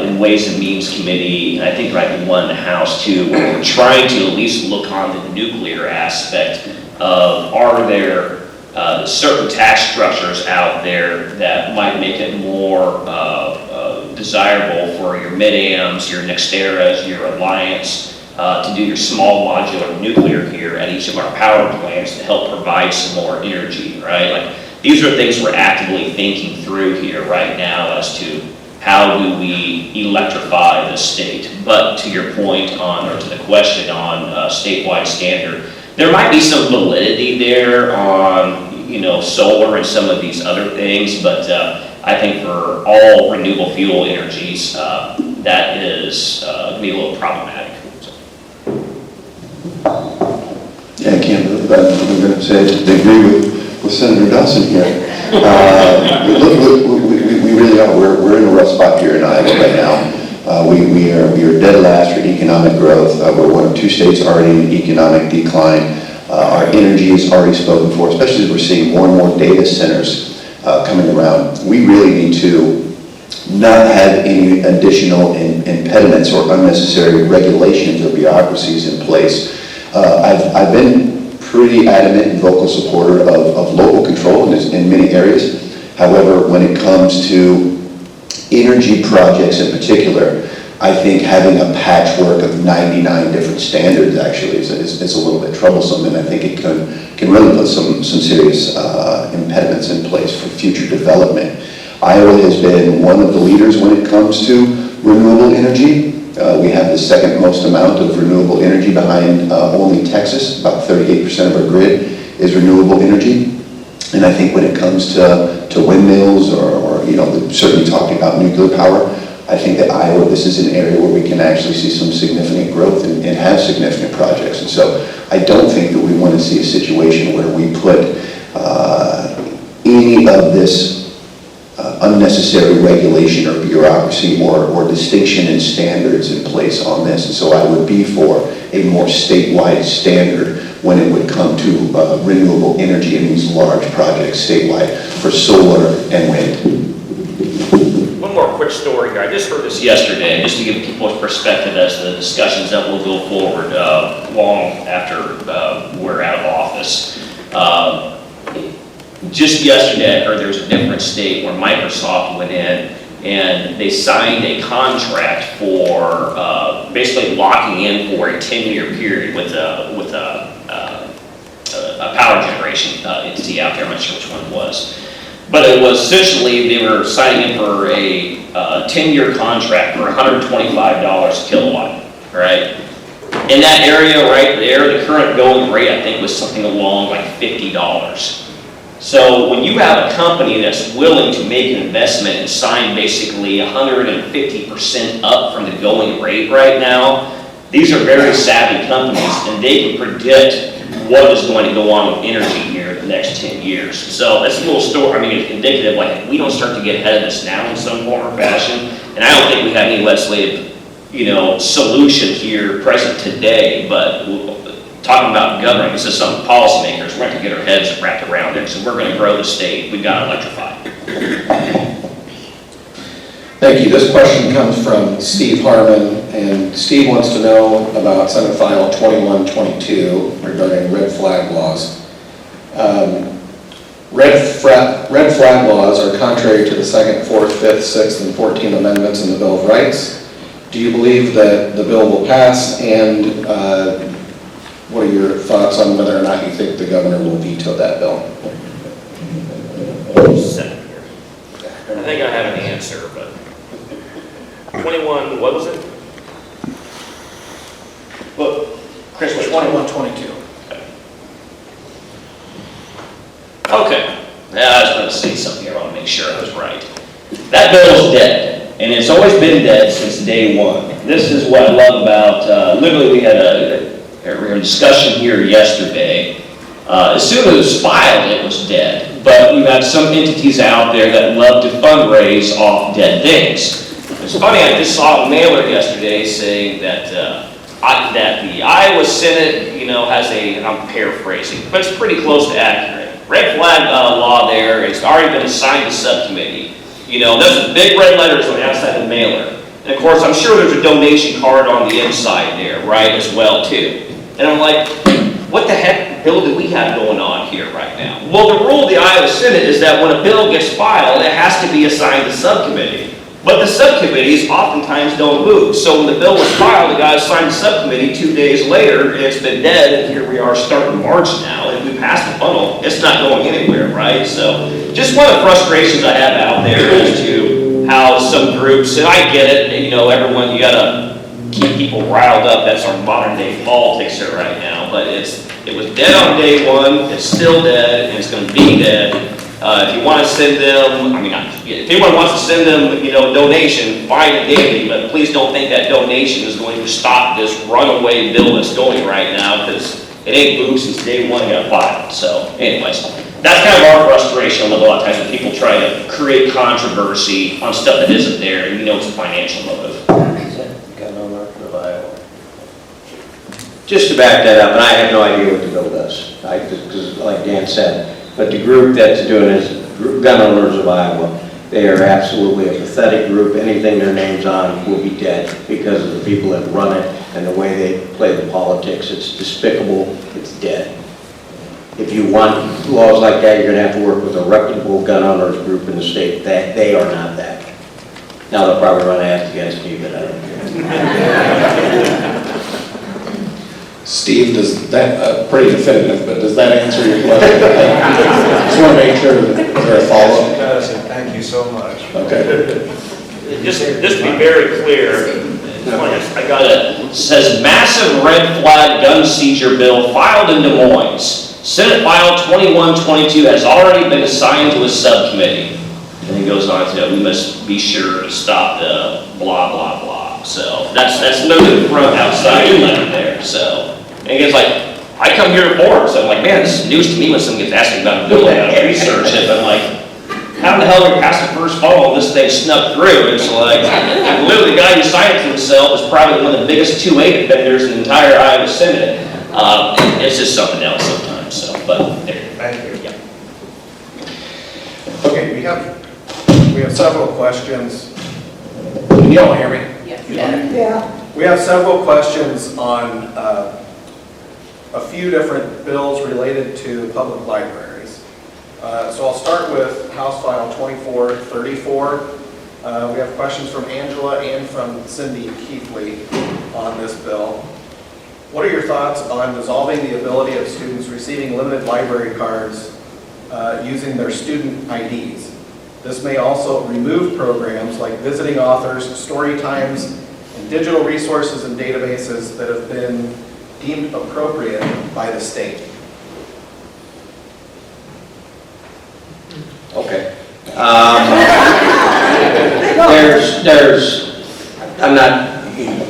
in Ways and Means Committee, and I think one in the House too, where we're trying to at least look on the nuclear aspect of, are there certain tax structures out there that might make it more desirable for your mid-AMs, your Nexteras, your Alliance, to do your small modular nuclear here at each of our power plants to help provide some more energy, right? Like, these are things we're actively thinking through here right now as to how do we electrify the state. But to your point on, or to the question on statewide standard, there might be some validity there on, solar and some of these other things, but I think for all renewable fuel energies, that is going to be a little problematic. Yeah, I can't believe that. I'm going to say they agree with Senator Dawson here. Look, we really are. We're in a rough spot here in Iowa right now. We are dead last for economic growth. We're one of 2 states already in economic decline. Our energy is already spoken for, especially as we're seeing more and more data centers coming around. We really need to not have any additional impediments or unnecessary regulations or bureaucracies in place. I've been pretty adamant and vocal supporter of local control in many areas. However, when it comes to energy projects in particular, I think having a patchwork of 99 different standards actually is a little bit troublesome, and I think it can really put some serious impediments in place for future development. Iowa has been one of the leaders when it comes to renewable energy. We have the second most amount of renewable energy behind only Texas. About 38% of our grid is renewable energy. And I think when it comes to windmills or certainly talking about nuclear power, I think that Iowa, this is an area where we can actually see some significant growth and have significant projects. And so I don't think that we want to see a situation where we put any of this unnecessary regulation or bureaucracy or distinction in standards in place on this. And so I would be for a more statewide standard when it would come to renewable energy in these large projects statewide for solar and wind. One more quick story here. I just heard this yesterday, just to give people perspective as to the discussions that will go forward long after we're out of office. Just yesterday, I heard there was a different state where Microsoft went in and they signed a contract for basically locking in for a 10-year period with a power generation entity out there. I'm not sure which one it was. But it was essentially, they were signing in for a 10-year contract for $125 a kilowatt, right? In that area right there, the current going rate, I think, was something along like $50. So when you have a company that's willing to make an investment and sign basically 150% up from the going rate right now, these are very savvy companies and they can predict what is going to go on with energy here in the next 10 years. So that's a little story, I mean, it's indicative, like, if we don't start to get ahead of this now in some form or fashion, and I don't think we have any legislative, solution here present today, but talking about government, this is some policymakers, we're going to have to get our heads wrapped around it, so we're going to grow the state, we've got to electrify. Thank you. This question comes from Steve Harmon, and Steve wants to know about Senate File 2122 regarding red flag laws. Red flag laws are contrary to the 2nd, 4th, 5th, 6th, and 14th Amendments in the Bill of Rights. Do you believe that the bill will pass, and what are your thoughts on whether or not you think the governor will veto that bill? Senator. I think I have an answer, but 21, what was it? Well, Chris, was 2122. Okay. Yeah, I was going to say something here. I want to make sure I was right. That bill is dead, and it's always been dead since day one. This is what I love about, literally we had a discussion here yesterday. As soon as it was filed, it was dead. But you have some entities out there that love to fundraise off dead things. It's funny, I just saw a mailer yesterday saying that that the Iowa Senate, has and I'm paraphrasing, but it's pretty close to accurate. Red flag law there, it's already been assigned to subcommittee. There's big red letters on the outside of the mailer. And of course, I'm sure there's a donation card on the inside there, right, as well, too. And I'm like, what the heck bill do we have going on here right now? Well, the rule of the Iowa Senate is that when a bill gets filed, it has to be assigned to subcommittee. But the subcommittees oftentimes don't move. So when the bill was filed, it got assigned to subcommittee 2 days later, and it's been dead, and here we are starting March now, and we passed the funnel. It's not going anywhere, right? So just one of the frustrations I have out there is to how some groups, and I get it, everyone, you gotta keep people riled up. That's our modern day politics here right now. But it was dead on day one, it's still dead, and it's gonna be dead. If you want to send them, if anyone wants to send them, donation, fine and dandy, but please don't think that donation is going to stop this runaway bill that's going right now, because it ain't moved since day one it got filed. So, anyways, that's kind of our frustration a lot of times when people try to create controversy on stuff that isn't there, and it's a financial motive. Just to back that up, and I have no idea what the bill does, because like Dan said, but the group that's doing is Gun Owners of Iowa. They are absolutely a pathetic group. Anything their name's on will be dead because of the people that run it and the way they play the politics. It's despicable. It's dead. If you want laws like that, you're going to have to work with a reputable gun owners group in the state. They are not that. Now they'll probably run ads against you, but I don't care. Steve, does that, pretty definitive, but does that answer your question? Just want to make sure that there's a follow-up. Thank you so much. Okay. Just to be very clear, I got it. It says massive red flag gun seizure bill filed in Des Moines. Senate File 2122 has already been assigned to a subcommittee. And it goes on to, we must be sure to stop the blah, blah, blah. So that's noted front outside letter there. So, and it's like, I come here to board, so I'm like, man, this is news to me when someone gets asking about a bill, I gotta research it. But I'm like, how the hell did we pass the first fall and this thing snuck through? It's like, literally the guy who signed it to himself was probably one of the biggest 2A defenders in the entire Iowa Senate. It's just something else sometimes, so, but there. Thank you. Yeah. Okay, we have several questions. Can you all hear me? Yes. Yeah. We have several questions on a few different bills related to public libraries. So I'll start with House File 2434. We have questions from Angela and from Cindy Keithley on this bill. What are your thoughts on dissolving the ability of students receiving limited library cards using their student IDs? This may also remove programs like visiting authors, story times, and digital resources and databases that have been deemed appropriate by the state. Okay. I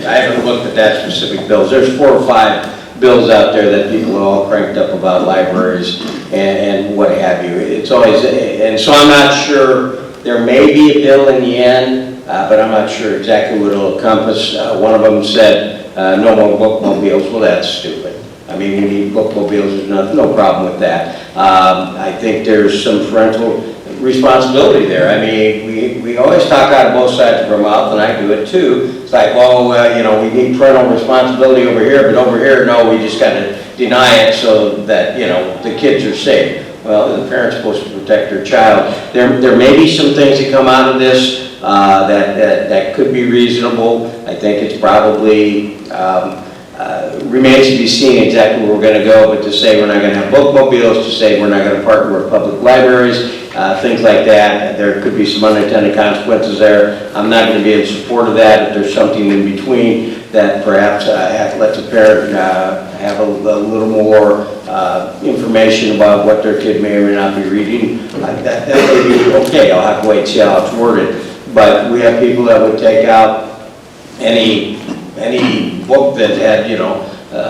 haven't looked at that specific bills. There's 4 or 5 bills out there that people are all cranked up about libraries and what have you. It's always, and so I'm not sure, there may be a bill in the end, but I'm not sure exactly what it'll encompass. One of them said, no more bookmobiles. Well, that's stupid. I mean, we need bookmobiles, there's no problem with that. I think there's some parental responsibility there. I mean, we always talk out of both sides of our mouth, and I do it too. It's like, well, we need parental responsibility over here, but over here, no, we just got to deny it so that, the kids are safe. Well, the parent's supposed to protect their child. There may be some things that come out of this that could be reasonable. I think it's probably remains to be seen exactly where we're going to go, but to say we're not going to have bookmobiles, to say we're not going to partner with public libraries, things like that, there could be some unintended consequences there. I'm not going to be in support of that. If there's something in between that perhaps lets a parent have a little more information about what their kid may or may not be reading, that may be okay. I'll have to wait and see how it's worded. But we have people that would take out any book that had,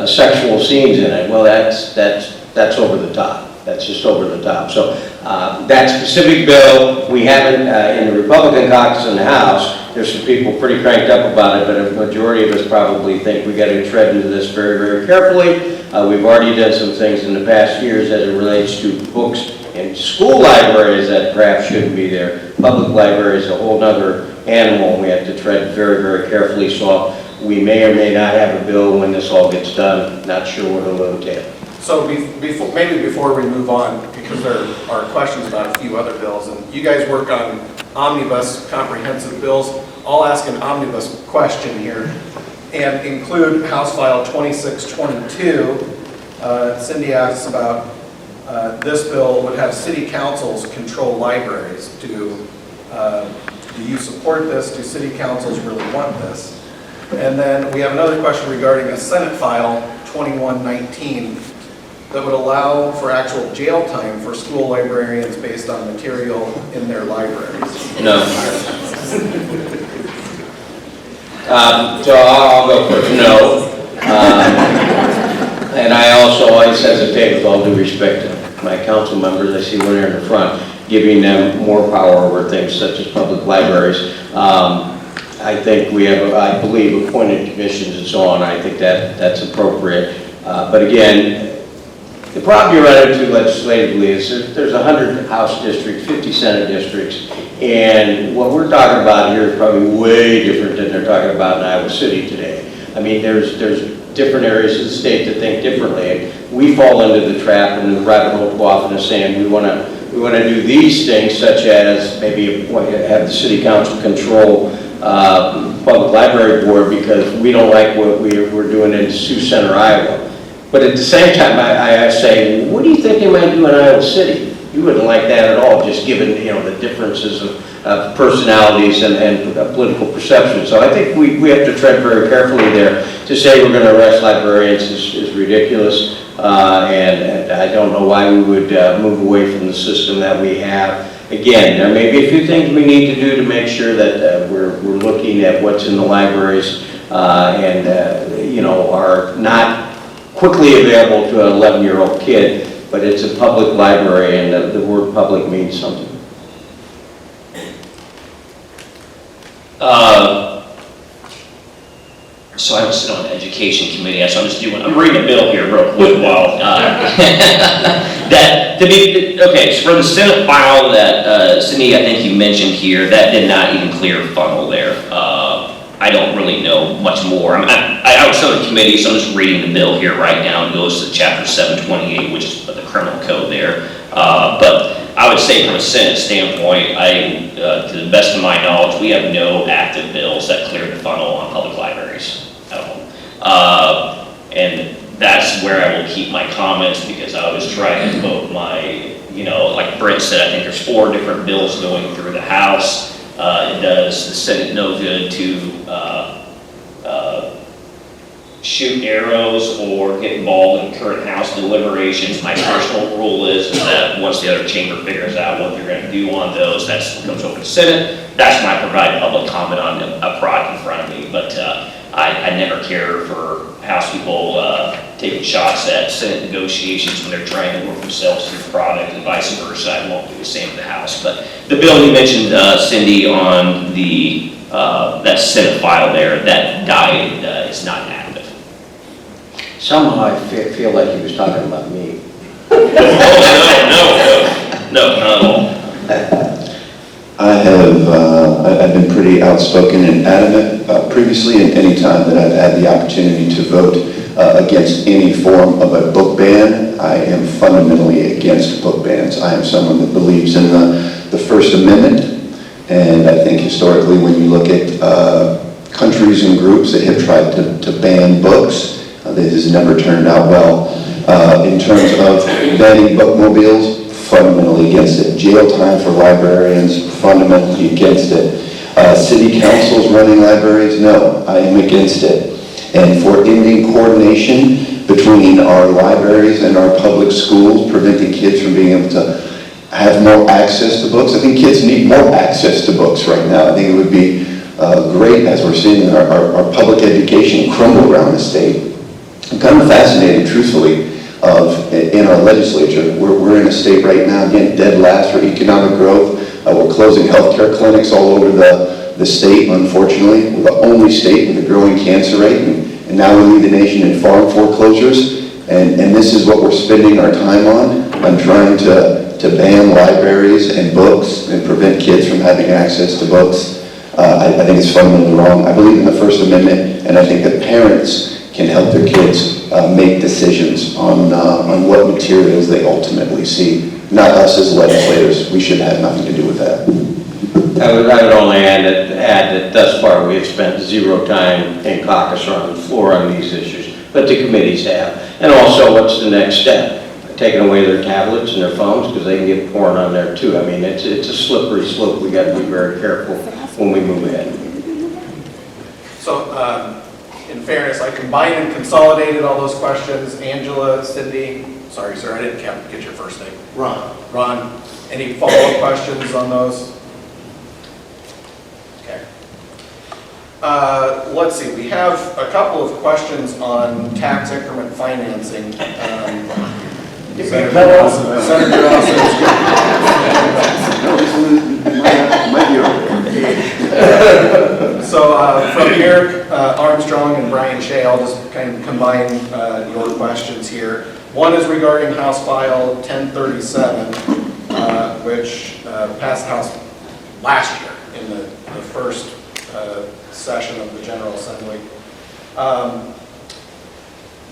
sexual scenes in it. Well, that's over the top. That's just over the top. So that specific bill, we haven't, in the Republican caucus in the House, there's some people pretty cranked up about it, but a majority of us probably think we got to tread into this very, very carefully. We've already done some things in the past years as it relates to books in school libraries that perhaps shouldn't be there. Public libraries is a whole other animal, and we have to tread very, very carefully. So we may or may not have a bill when this all gets done. Not sure what it'll entail. So maybe before we move on, because there are questions about a few other bills, and you guys work on omnibus comprehensive bills, I'll ask an omnibus question here and include House File 2622. Cindy asks about this bill would have city councils control libraries. Do you support this? Do city councils really want this? And then we have another question regarding a Senate File 2119 that would allow for actual jail time for school librarians based on material in their libraries. No. So I'll go first. No. And I also always hesitate, with all due respect to my council members, I see one here in the front, giving them more power over things such as public libraries. I think we have, I believe, appointed commissions and so on. I think that's appropriate. But again, the problem you run into legislatively is there's 100 House districts, 50 Senate districts, and what we're talking about here is probably way different than they're talking about in Iowa City today. I mean, there's different areas of the state that think differently. We fall into the trap and the rabbit hole too often is saying we want to do these things, such as maybe have the city council control public library board because we don't like what we're doing in Sioux Center, Iowa. But at the same time, I say, what do you think they might do in Iowa City? You wouldn't like that at all, just given, the differences of personalities and political perception. So I think we have to tread very carefully there. To say we're going to arrest librarians is ridiculous, and I don't know why we would move away from the system that we have. Again, there may be a few things we need to do to make sure that we're looking at what's in the libraries and are not quickly available to an 11-year-old kid, but it's a public library, and the word public means something. So I don't sit on the education committee, so I'm reading a bill here real quick while, so for the Senate file that, Cindy, I think you mentioned here, that did not even clear funnel there. I don't really know much more. I was on the committee, so I'm just reading the bill here right now. It goes to chapter 728, which is the criminal code there. But I would say from a Senate standpoint, to the best of my knowledge, we have no active bills that clear the funnel on public libraries at all. And that's where I will keep my comments, because I was trying to vote my, like Brent said, I think there's 4 different bills going through the House. It does the Senate no good to shoot arrows or get involved in current House deliberations. My personal rule is that once the other chamber figures out what they're going to do on those, that comes over to Senate. That's when I provide public comment on a product in front of me. But I never care for House people taking shots at Senate negotiations when they're trying to work themselves through the product, and vice versa. I won't do the same in the House. But the bill you mentioned, Cindy, on the that Senate file there, that died, is not active. Somehow I feel like he was talking about me. No, not at all. I've been pretty outspoken and adamant previously, and any time that I've had the opportunity to vote against any form of a book ban. I am fundamentally against book bans. I am someone that believes in the First Amendment, and I think historically when you look at countries and groups that have tried to ban books, this has never turned out well. In terms of banning bookmobiles, fundamentally against it. Jail time for librarians, fundamentally against it. City councils running libraries, no, I am against it. And for ending coordination between our libraries and our public schools, preventing kids from being able to have more access to books. I think kids need more access to books right now. I think it would be great, as we're seeing our public education crumble around the state. I'm kind of fascinated, truthfully, in our legislature. We're in a state right now, again, dead last for economic growth. We're closing healthcare clinics all over the state, unfortunately. We're the only state with a growing cancer rate, and now we lead the nation in farm foreclosures. And this is what we're spending our time on trying to ban libraries and books and prevent kids from having access to books. I think it's fundamentally wrong. I believe in the First Amendment, and I think that parents can help their kids make decisions on what materials they ultimately see. Not us as legislators. We should have nothing to do with that. I would only add that thus far we have spent 0 time in caucus or on the floor on these issues, but the committees have. And also, what's the next step? Taking away their tablets and their phones, because they can get porn on there too. I mean, it's a slippery slope. We got to be very careful when we move ahead. So, in fairness, I combined and consolidated all those questions. Angela, Cindy, sorry, sir, I didn't get your first name. Ron, any follow-up questions on those? Okay. Let's see, we have a couple of questions on tax increment financing. Senator Dawson. No, this one might be okay. So from Eric Armstrong and Brian Shea, I'll just kind of combine your questions here. One is regarding House File 1037, which passed the House last year in the first session of the General Assembly.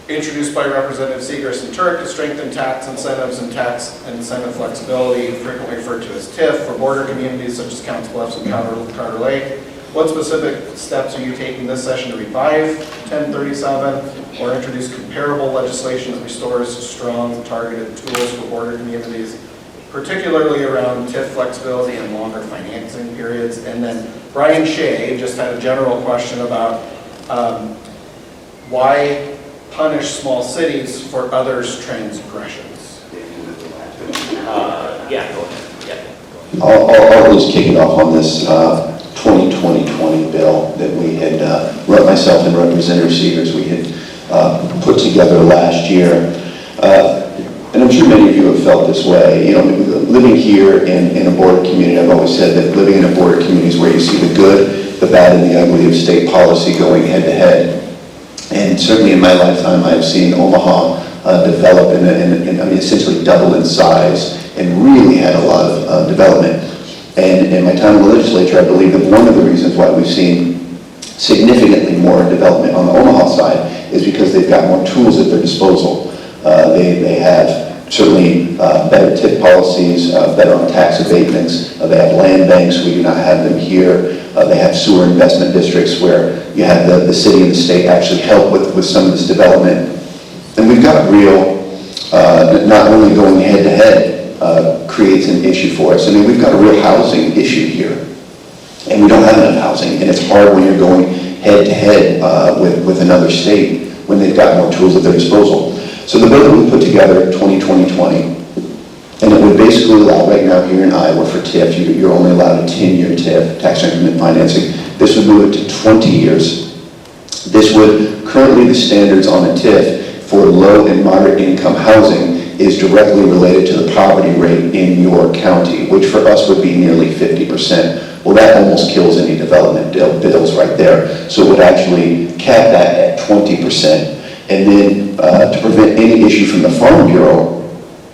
Introduced by Representative Segrist and Turk to strengthen tax incentives and tax incentive flexibility, frequently referred to as TIF, for border communities such as Counts Bluffs and Carter Lake. What specific steps are you taking this session to revive 1037 or introduce comparable legislation that restores strong, targeted tools for border communities, particularly around TIF flexibility and longer financing periods. And then Brian Shea just had a general question about why punish small cities for others' transgressions? Yeah, go ahead. Yeah. I'll just kick it off on this 2020 bill that we had, myself and Representative Seegers, we had put together last year. And I'm sure many of you have felt this way. You know, living here in a border community, I've always said that living in a border community is where you see the good, the bad, and the ugly of state policy going head to head. And certainly in my lifetime, I've seen Omaha develop and I mean, essentially double in size and really had a lot of development. And in my time in the legislature, I believe that one of the reasons why we've seen significantly more development on the Omaha side is because they've got more tools at their disposal. They have certainly better TIF policies, better on tax abatements. They have land banks. We do not have them here. They have sewer investment districts where you have the city and the state actually help with some of this development. And we've got real, not only going head to head creates an issue for us. I mean, we've got a real housing issue here. And we don't have enough housing. And it's hard when you're going head to head with another state when they've got more tools at their disposal. So the bill that we put together, 2020, and it would basically allow, right now here in Iowa for TIF, you're only allowed a 10-year TIF, tax increment financing. This would move it to 20 years. This would, currently the standards on a TIF for low and moderate income housing is directly related to the poverty rate in your county, which for us would be nearly 50%. Well, that almost kills any development bills right there. So it would actually cap that at 20%. And then to prevent any issue from the Farm Bureau,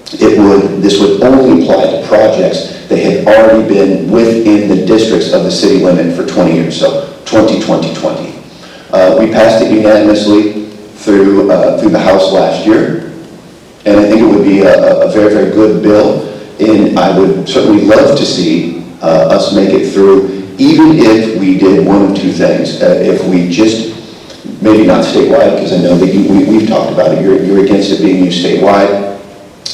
this would only apply to projects that had already been within the districts of the city limit for 20 years, so 2020. We passed it unanimously through the House last year, and I think it would be a very, very good bill, and I would certainly love to see us make it through, even if we did one of two things. If we just, maybe not statewide, because I know that we've talked about it, you're against it being used statewide,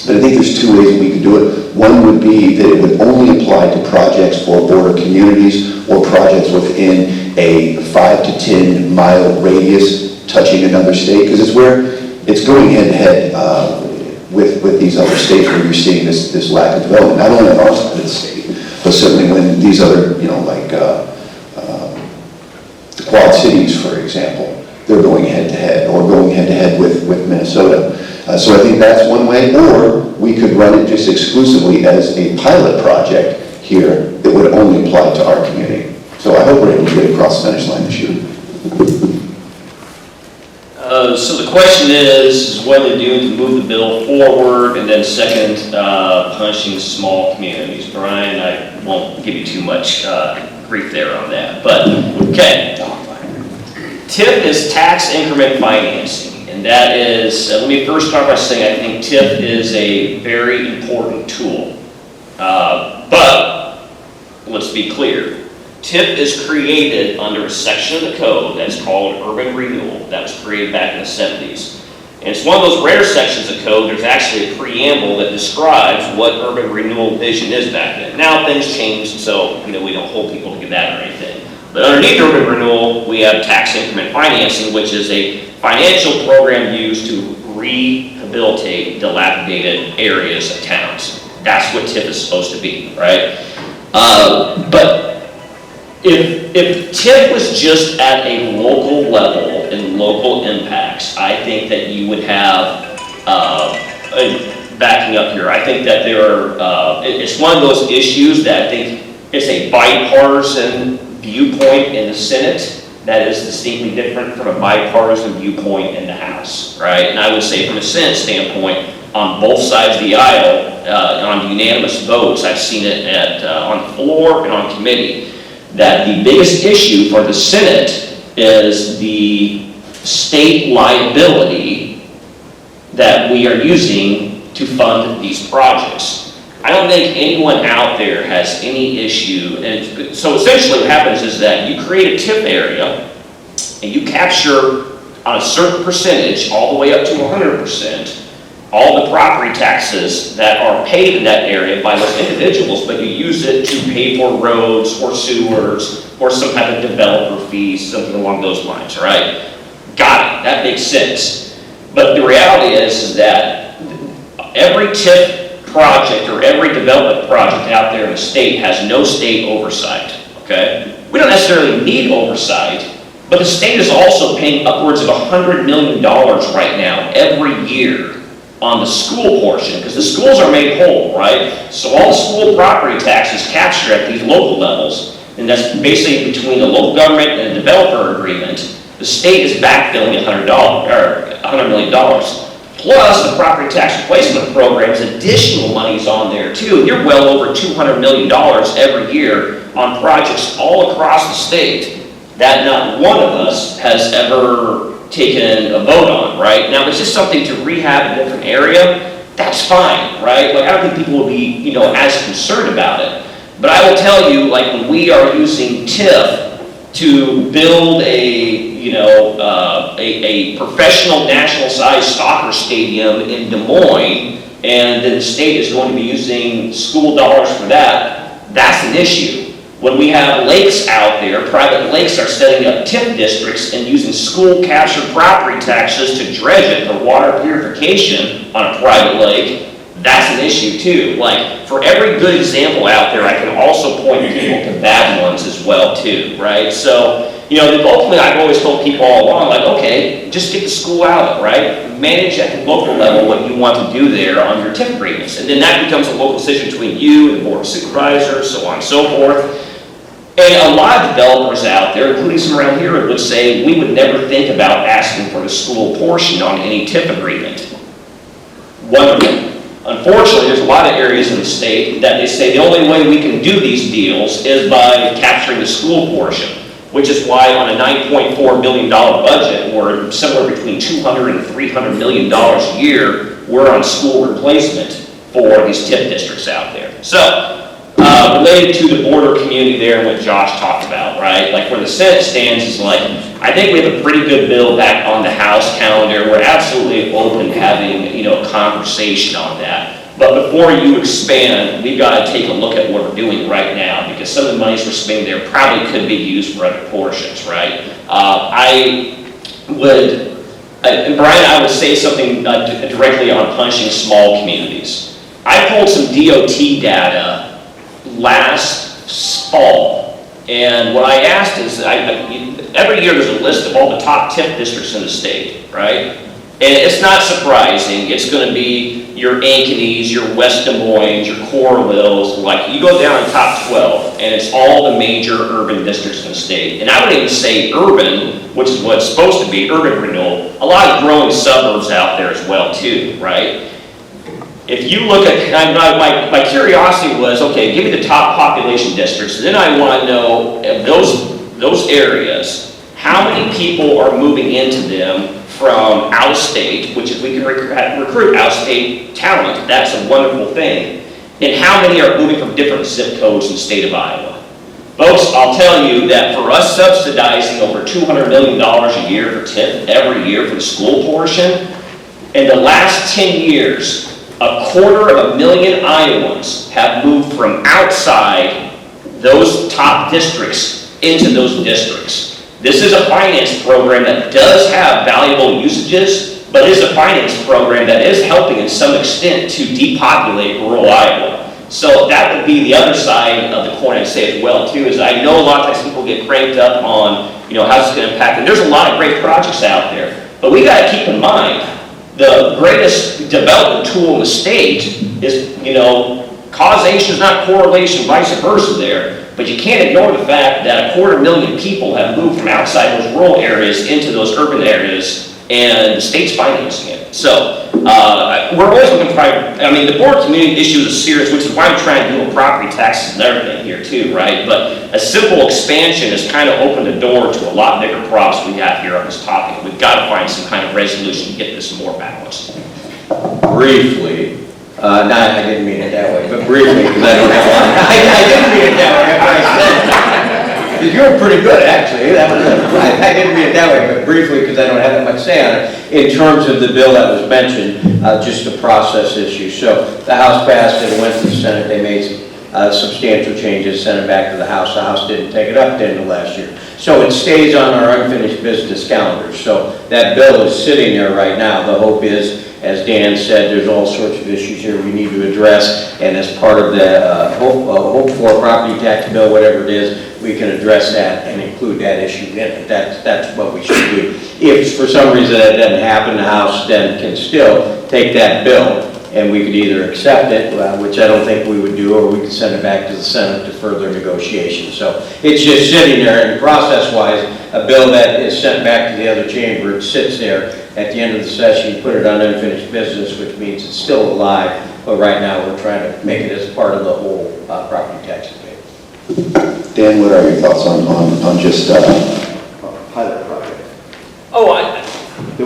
but I think there's two ways we could do it. One would be that it would only apply to projects for border communities or projects within a 5 to 10 mile radius touching another state, because it's where it's going head to head with these other states where you're seeing this lack of development, not only on our side of the state, but certainly when these other, you know, like the Quad Cities, for example, they're going head to head, or going head to head with Minnesota. So I think that's one way, or we could run it just exclusively as a pilot project here that would only apply to our community. So I hope we're able to get across the finish line this year. So the question is what are they doing to move the bill forward, and then second, punishing small communities. Brian, I won't give you too much grief there on that, but okay. TIF is tax increment financing, and that is, let me first start by saying I think TIF is a very important tool, but let's be clear. TIF is created under a section of the code that's called urban renewal that was created back in the 70s. And it's one of those rare sections of code, there's actually a preamble that describes what urban renewal vision is back then. Now things changed, so we don't hold people to that or anything. But underneath urban renewal, we have tax increment financing, which is a financial program used to rehabilitate dilapidated areas of towns. That's what TIF is supposed to be, right? But if TIF was just at a local level and local impacts, I think that you would have, backing up here, I think that there are, it's one of those issues that I think it's a bipartisan viewpoint in the Senate that is distinctly different from a bipartisan viewpoint in the House, right? And I would say from a Senate standpoint, on both sides of the aisle, on unanimous votes, I've seen it on the floor and on committee, that the biggest issue for the Senate is the state liability that we are using to fund these projects. I don't think anyone out there has any issue, and so essentially what happens is that you create a TIF area and you capture on a certain percentage all the way up to 100%, all the property taxes that are paid in that area by those individuals, but you use it to pay for roads or sewers or some kind of developer fees, something along those lines, right? Got it, that makes sense. But the reality is that every TIF project or every development project out there in the state has no state oversight, okay? We don't necessarily need oversight, but the state is also paying upwards of $100 million right now, every year, on the school portion, because the schools are made whole, right? So all the school property taxes captured at these local levels, and that's basically between the local government and the developer agreement, the state is backfilling $100 million. Plus, the property tax replacement programs, additional money's on there too. You're well over $200 million every year on projects all across the state that not one of us has ever taken a vote on, right? Now, if it's just something to rehab a different area, that's fine, right? Like, I don't think people will be, as concerned about it. But I will tell you, like, when we are using TIF to build a professional national-sized soccer stadium in Des Moines, and then the state is going to be using school dollars for that, that's an issue. When we have lakes out there, private lakes are setting up TIF districts and using school-captured property taxes to dredge it for water purification on a private lake, that's an issue too. Like, for every good example out there, I can also point people to bad ones as well too, right? So, ultimately I've always told people all along, like, okay, just get the school out, right? Manage at the local level what you want to do there on your TIF agreements. And then that becomes a local decision between you and the board of supervisors, so on and so forth. And a lot of developers out there, including some around here, would say we would never think about asking for the school portion on any TIF agreement. Wonderful. Unfortunately, there's a lot of areas in the state that they say the only way we can do these deals is by capturing the school portion, which is why on a $9.4 billion budget, or somewhere between $200 and $300 million a year, we're on school replacement for these TIF districts out there. So, related to the border community there and what Josh talked about, right? Like, where the Senate stands is like, I think we have a pretty good bill back on the House calendar. We're absolutely open to having, a conversation on that. But before you expand, we've got to take a look at what we're doing right now, because some of the monies we're spending there probably could be used for other portions, right? And Brian, I would say something directly on punishing small communities. I pulled some DOT data last fall, and what I asked is, every year there's a list of all the top TIF districts in the state, right? And it's not surprising. It's going to be your Ankeny's, your West Des Moines, your Coralville's, like, you go down in top 12, and it's all the major urban districts in the state. And I would even say urban, which is what it's supposed to be, urban renewal, a lot of growing suburbs out there as well too, right? If you look at, my curiosity was, okay, give me the top population districts, and then I want to know, of those areas, how many people are moving into them from out of state, which if we can recruit out of state talent, that's a wonderful thing, and how many are moving from different zip codes in the state of Iowa. Folks, I'll tell you that for us subsidizing over $200 million a year for TIF every year for the school portion, in the last 10 years, 250,000 Iowans have moved from outside those top districts into those districts. This is a finance program that does have valuable usages, but it is a finance program that is helping in some extent to depopulate rural Iowa. So that would be the other side of the coin, I'd say as well too, is I know a lot of times people get cranked up on, how's this going to impact, and there's a lot of great projects out there, but we got to keep in mind, the greatest development tool in the state is, causation is not correlation, vice versa there, but you can't ignore the fact that 250,000 people have moved from outside those rural areas into those urban areas, and the state's financing it. So, we're always looking for, the board community issue is serious, which is why I'm trying to do a property taxes and everything here too, right? But a simple expansion has kind of opened the door to a lot bigger problems we have here on this topic. We've got to find some kind of resolution to get this more balanced. Briefly, I didn't mean it that way, but briefly, because I don't have one. I didn't mean it that way, that's what I said. You were pretty good, actually. That was, I didn't mean it that way, but briefly, because I don't have that much say on it. In terms of the bill that was mentioned, just a process issue. So the House passed it, went to the Senate, they made substantial changes, sent it back to the House. The House didn't take it up to the end of last year. So it stays on our unfinished business calendar. So that bill is sitting there right now. The hope is, as Dan said, there's all sorts of issues here we need to address, and as part of the hope for property tax bill, whatever it is, we can address that and include that issue in it. That's what we should do. If for some reason that doesn't happen, the House then can still take that bill, and we could either accept it, which I don't think we would do, or we could send it back to the Senate to further negotiation. So it's just sitting there, and process-wise, a bill that is sent back to the other chamber, it sits there. At the end of the session, you put it on unfinished business, which means it's still alive, but right now we're trying to make it as part of the whole property tax debate. Dan, what are your thoughts on just Pilot project. Oh, that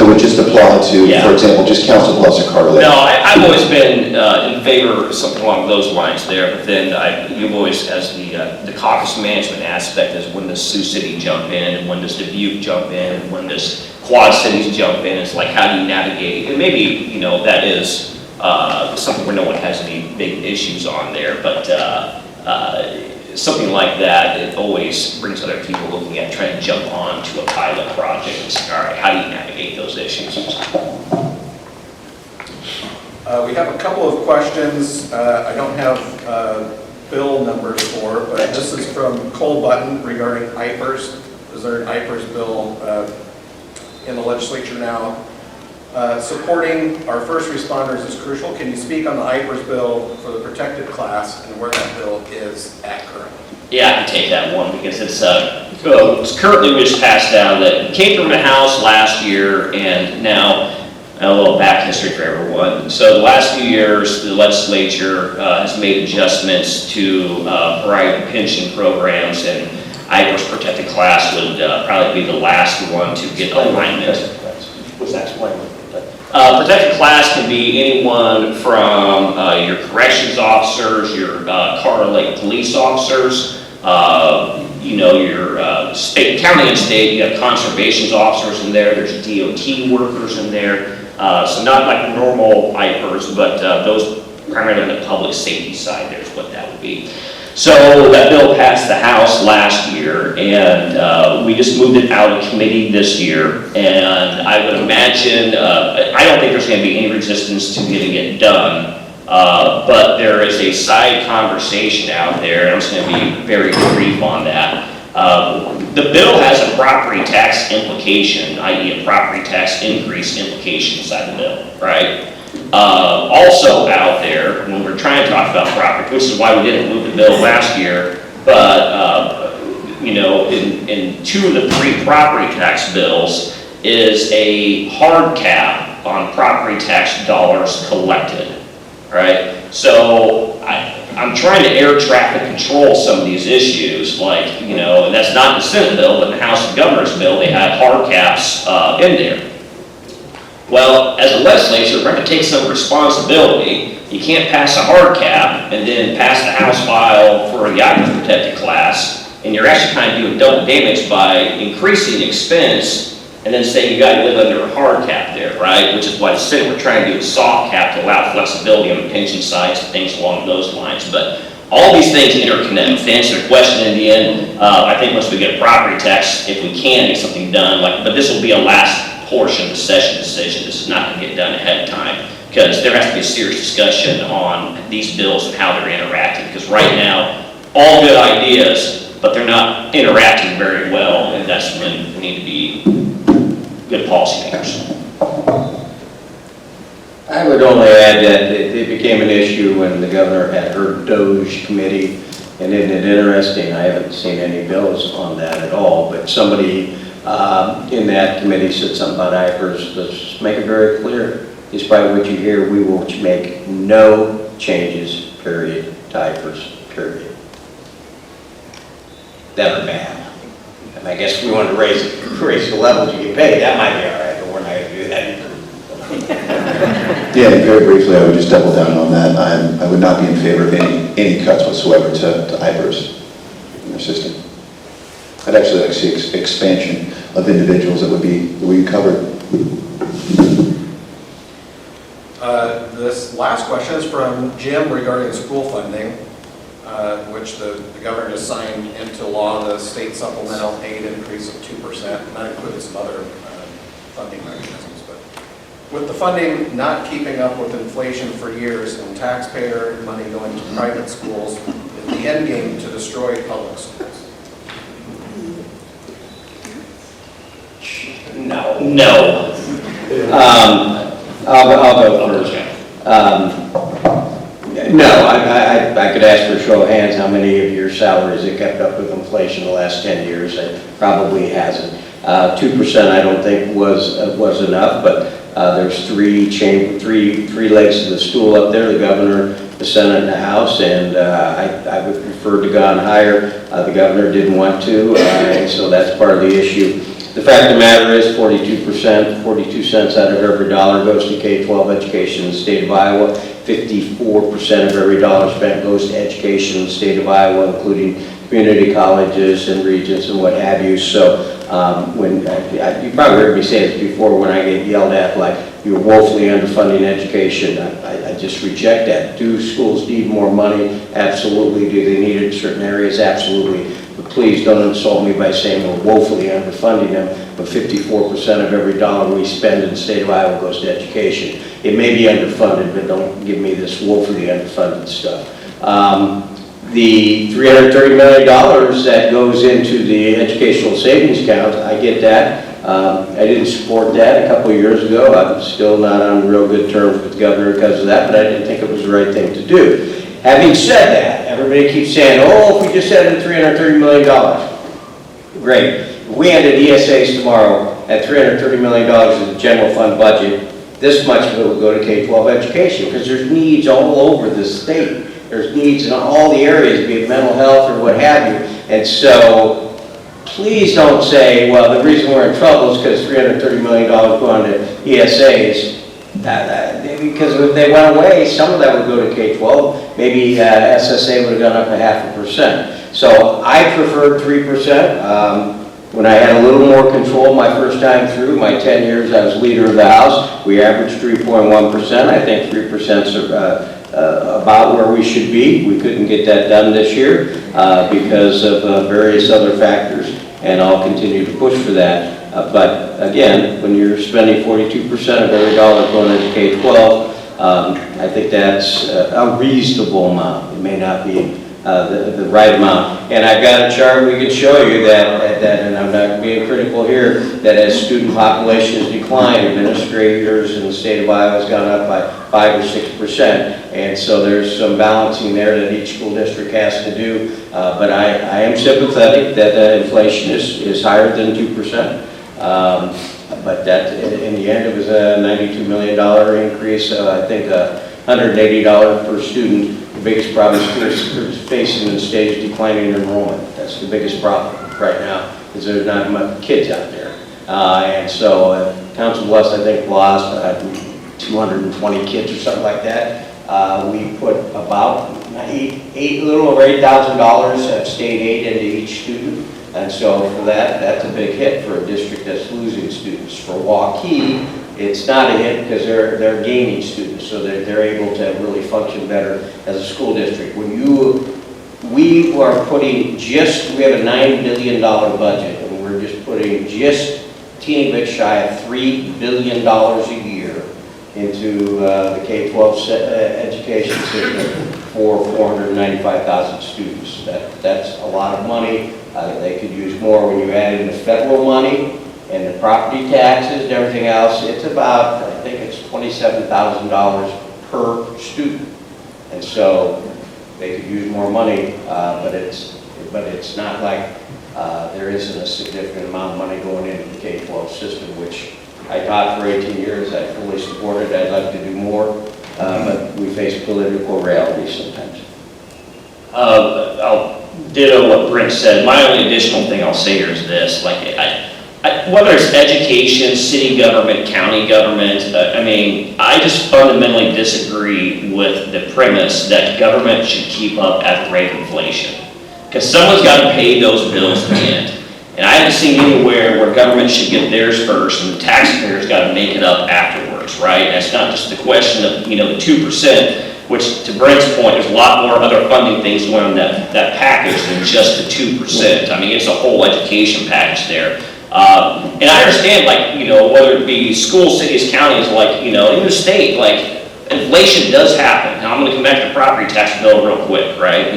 would just apply to, Yeah. for example, just Council Bluffs or Carter Lake? no, I've always been in favor of something along those lines there, but then you've always, as the caucus management aspect is when does Sioux City jump in, and when does Dubuque jump in, and when does Quad Cities jump in? It's like, how do you navigate? And maybe, that is something where no one has any big issues on there, but something like that, it always brings other people looking at trying to jump on to a pilot project and say, all right, how do you navigate those issues? We have a couple of questions. I don't have bill numbers for, but this is from Cole Button regarding IPERS. Is there an IPERS bill in the legislature now? Supporting our first responders is crucial. Can you speak on the IPERS bill for the protected class and where that bill is at currently? Yeah, I can take that one because it's currently we just passed down that it came from the House last year, and now a little back history for everyone. So the last few years, the legislature has made adjustments to provide pension programs, and IPERS protected class would probably be the last one to get alignment. What's that explain? Protected class can be anyone from your corrections officers, your Carter Lake police officers, your state, county and state. You have conservation officers in there. There's DOT workers in there. So not like normal IPERS, but those primarily on the public safety side. There's what that would be. So that bill passed the House last year, and we just moved it out of committee this year. And I would imagine, I don't think there's going to be any resistance to getting it done, but there is a side conversation out there, and I'm just going to be very brief on that. The bill has a property tax implication, i.e. a property tax increase implication inside the bill, right? Also out there, when we're trying to talk about property, which is why we didn't move the bill last year, but, in two of the three property tax bills is a hard cap on property tax dollars collected, right? So I'm trying to air traffic control some of these issues, like, and that's not in the Senate bill, but in the House of Governors bill, they have hard caps in there. Well, as a legislature, we're going to take some responsibility. You can't pass a hard cap and then pass the House file for the IPERS protected class, and you're actually kind of doing double damage by increasing expense and then saying you got to live under a hard cap there, right? Which is why the Senate we're trying to do a soft cap to allow flexibility on the pension sides and things along those lines. But all these things interconnect. To answer your question in the end, I think once we get a property tax, if we can get something done, but this will be a last portion of the session decision. This is not going to get done ahead of time because there has to be a serious discussion on these bills and how they're interacting, because right now, all good ideas, but they're not interacting very well, and that's when we need to be good policymakers. I would only add that it became an issue when the governor had her Doge committee, and isn't it interesting, I haven't seen any bills on that at all, but somebody in that committee said something about IPERS. Let's just make it very clear, despite what you hear, we will make no changes, period, to IPERS, period. That would be bad. And I guess if we wanted to raise the levels you get paid, that might be all right, but we're not going to do that either. Yeah, very briefly, I would just double down on that. I would not be in favor of any cuts whatsoever to IPERS in their system. I'd actually like to see expansion of individuals that would be covered. This last question is from Jim regarding school funding, which the governor just signed into law the state supplemental aid increase of 2%, and that includes some other funding mechanisms. But with the funding not keeping up with inflation for years and taxpayer money going to private schools, is the end game to destroy public schools? No. No. I'll go first. No, I could ask for a show of hands how many of your salaries have kept up with inflation the last 10 years. It probably hasn't. 2% I don't think was enough, but there's three legs to the stool up there, the governor, the Senate, and the House, and I would prefer to go on higher. The governor didn't want to, and so that's part of the issue. The fact of the matter is 42%, 42 cents out of every dollar goes to K-12 education in the state of Iowa. 54% of every dollar spent goes to education in the state of Iowa, including community colleges and regents and what have you. So when you probably heard me say this before, when I get yelled at like you're woefully underfunding education, I just reject that. Do schools need more money? Absolutely. Do they need it in certain areas? Absolutely. But please don't insult me by saying we're woefully underfunding them, but 54% of every dollar we spend in the state of Iowa goes to education. It may be underfunded, but don't give me this woefully underfunded stuff. The $330 million that goes into the educational savings account, I get that. I didn't support that a couple of years ago. I'm still not on real good terms with the governor because of that, but I didn't think it was the right thing to do. Having said that, everybody keeps saying, oh, if we just added $330 million. Great. If we ended ESAs tomorrow at $330 million in the general fund budget, this much of it will go to K-12 education because there's needs all over the state. There's needs in all the areas, be it mental health or what have you. And so please don't say, well, the reason we're in trouble is because $330 million going to ESAs. Because if they went away, some of that would go to K-12. Maybe SSA would have gone up 0.5%. So I preferred 3%. When I had a little more control my first time through, my 10 years I was leader of the House, we averaged 3.1%. I think 3% is about where we should be. We couldn't get that done this year because of various other factors, and I'll continue to push for that. But again, when you're spending 42% of every dollar going into K-12, I think that's a reasonable amount. It may not be the right amount. And I've got a chart we can show you that, and I'm not being critical here, that as student population has declined, administrators in the state of Iowa has gone up by 5 or 6%. And so there's some balancing there that each school district has to do. But I am sympathetic that inflation is higher than 2%. But that, in the end, it was a $92 million increase. I think $180 per student. The biggest problem schools are facing in the state is declining enrollment. That's the biggest problem right now, is there's not enough kids out there. And so Council Bluffs, I think, lost 220 kids or something like that. We put about a little over $8,000 of state aid into each student. And so for that, that's a big hit for a district that's losing students. For Waukee, it's not a hit because they're gaining students, so they're able to really function better as a school district. We are putting we have a $9 billion budget, and we're just putting just a teeny bit shy of $3 billion a year into the K-12 education system for 495,000 students. That's a lot of money. They could use more. When you add in the federal money and the property taxes and everything else, it's about, I think it's $27,000 per student. And so they could use more money, but it's not like there isn't a significant amount of money going into the K-12 system, which I taught for 18 years. I fully support it. I'd like to do more, but we face political realities sometimes. I'll ditto what Brent said. My only additional thing I'll say here is this: whether it's education, city government, county government, I just fundamentally disagree with the premise that government should keep up at the rate of inflation. Because someone's got to pay those bills in the end. And I haven't seen anywhere where government should get theirs first and the taxpayers got to make it up afterwards, right? And it's not just the question of, the 2%, which to Brent's point, there's a lot more other funding things going on in that package than just the 2%. I mean, it's a whole education package there. And I understand, whether it be schools, cities, counties, in the state, inflation does happen. Now, I'm going to come back to the property tax bill real quick, right?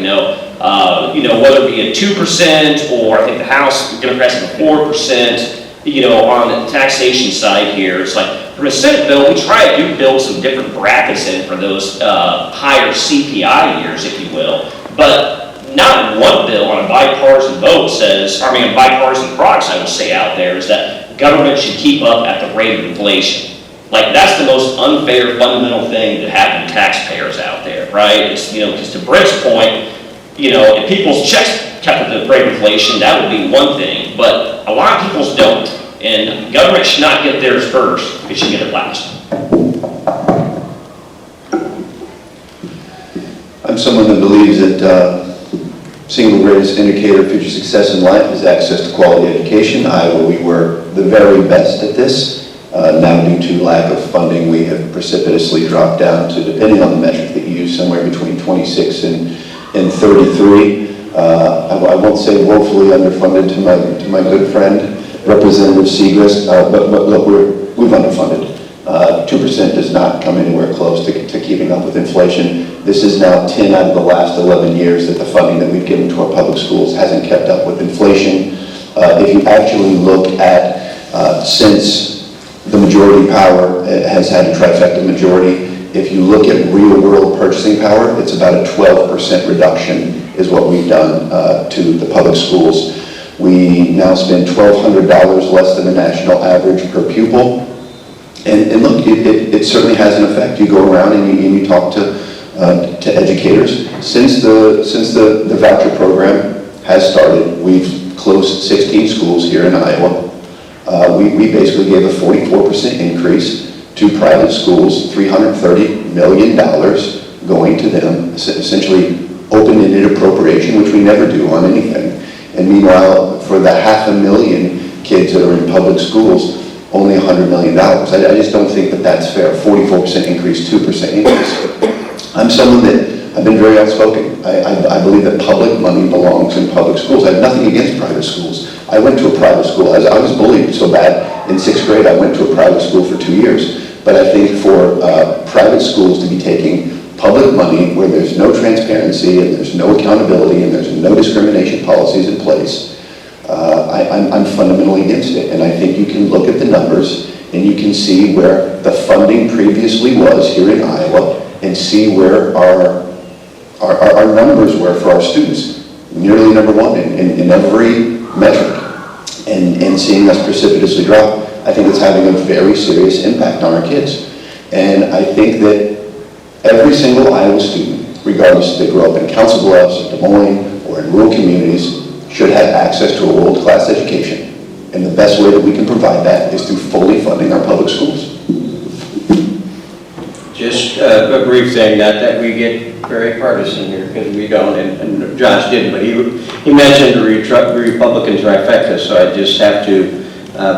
Whether it be a 2% or I think the House Democrats have a 4%, on the taxation side here, it's like for the Senate bill, we try to build some different brackets in for those higher CPI years, if you will. But not one bill on a bipartisan vote a bipartisan progress, I would say out there, is that government should keep up at the rate of inflation. That's the most unfair fundamental thing that happened to taxpayers out there, right? It's, because to Brent's point, if people's checks kept at the rate of inflation, that would be one thing, but a lot of people's don't. And government should not get theirs first, it should get it last. I'm someone that believes that single greatest indicator of future success in life is access to quality education. We were the very best at this. Now, due to lack of funding, we have precipitously dropped down to, depending on the metric that you use, somewhere between 26 and 33. I won't say woefully underfunded to my good friend, Representative Segrist, but look, we've underfunded. 2% does not come anywhere close to keeping up with inflation. This is now 10 out of the last 11 years that the funding that we've given to our public schools hasn't kept up with inflation. If you actually look at since the majority power has had a trifecta majority, if you look at real world purchasing power, it's about a 12% reduction is what we've done to the public schools. We now spend $1,200 less than the national average per pupil. And look, it certainly has an effect. You go around and you talk to educators. Since the voucher program has started, we've closed 16 schools here in Iowa. We basically gave a 44% increase to private schools, $330 million going to them, essentially open-ended appropriation, which we never do on anything. And meanwhile, for the 500,000 kids that are in public schools, only $100 million. I just don't think that that's fair. 44% increase, 2% increase. I'm someone that, I've been very outspoken. I believe that public money belongs in public schools. I have nothing against private schools. I went to a private school. I was bullied so bad in 6th grade, I went to a private school for 2 years. But I think for private schools to be taking public money where there's no transparency and there's no accountability and there's no discrimination policies in place, I'm fundamentally against it. And I think you can look at the numbers and you can see where the funding previously was here in Iowa and see where our numbers were for our students. Nearly number one in every metric. And seeing us precipitously drop, I think it's having a very serious impact on our kids. And I think that every single Iowa student, regardless if they grow up in Council Bluffs, or Des Moines, or in rural communities, should have access to a world-class education. And the best way that we can provide that is through fully funding our public schools. Just a brief thing, not that we get very partisan here, because we don't, and Josh didn't, but he mentioned the Republican trifecta, so I just have to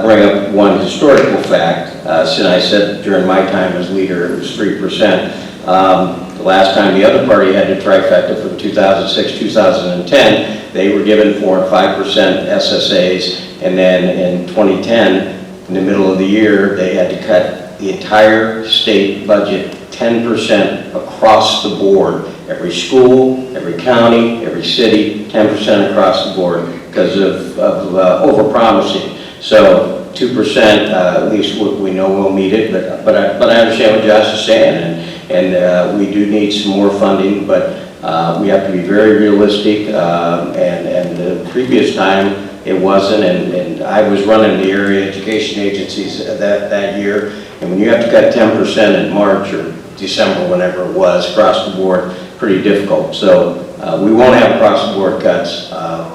bring up one historical fact. Since I said during my time as leader it was 3%. The last time the other party had the trifecta from 2006-2010, they were given 4 and 5% SSAs, and then in 2010, in the middle of the year, they had to cut the entire state budget 10% across the board. Every school, every county, every city, 10% across the board because of over-promising. So 2%, at least we know we'll meet it, but I understand what Josh is saying, and we do need some more funding, but we have to be very realistic, and the previous time it wasn't, and I was running the area education agencies that year, and when you have to cut 10% in March or December, whenever it was, across the board, pretty difficult. So we won't have across-the-board cuts,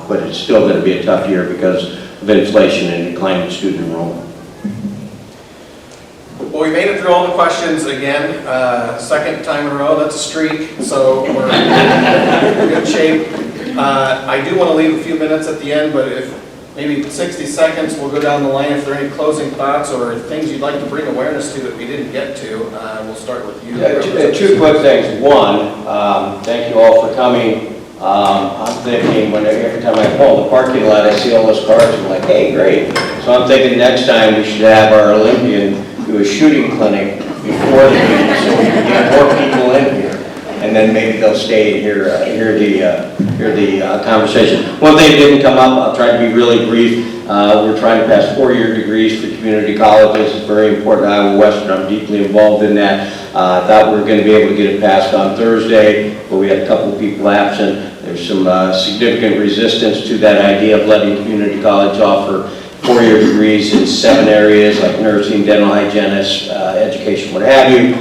but it's still going to be a tough year because of inflation and declining student enrollment. Well, we made it through all the questions again, second time in a row. That's a streak, so we're in good shape. I do want to leave a few minutes at the end, but if maybe 60 seconds, we'll go down the line. If there are any closing thoughts or things you'd like to bring awareness to that we didn't get to, we'll start with you. Yeah, two quick things. One, thank you all for coming. I'm thinking, every time I pull the parking lot, I see all those cars, I'm like, hey, great. So I'm thinking next time we should have our Olympian do a shooting clinic before the game, so we can get more people in here. And then maybe they'll stay and hear the conversation. One thing that didn't come up, I'll try to be really brief. We're trying to pass 4-year degrees for community colleges. It's very important to Iowa Western. I'm deeply involved in that. I thought we were going to be able to get it passed on Thursday, but we had a couple of people absent. There's some significant resistance to that idea of letting community college offer 4-year degrees in 7 areas like nursing, dental hygienist, education, what have you.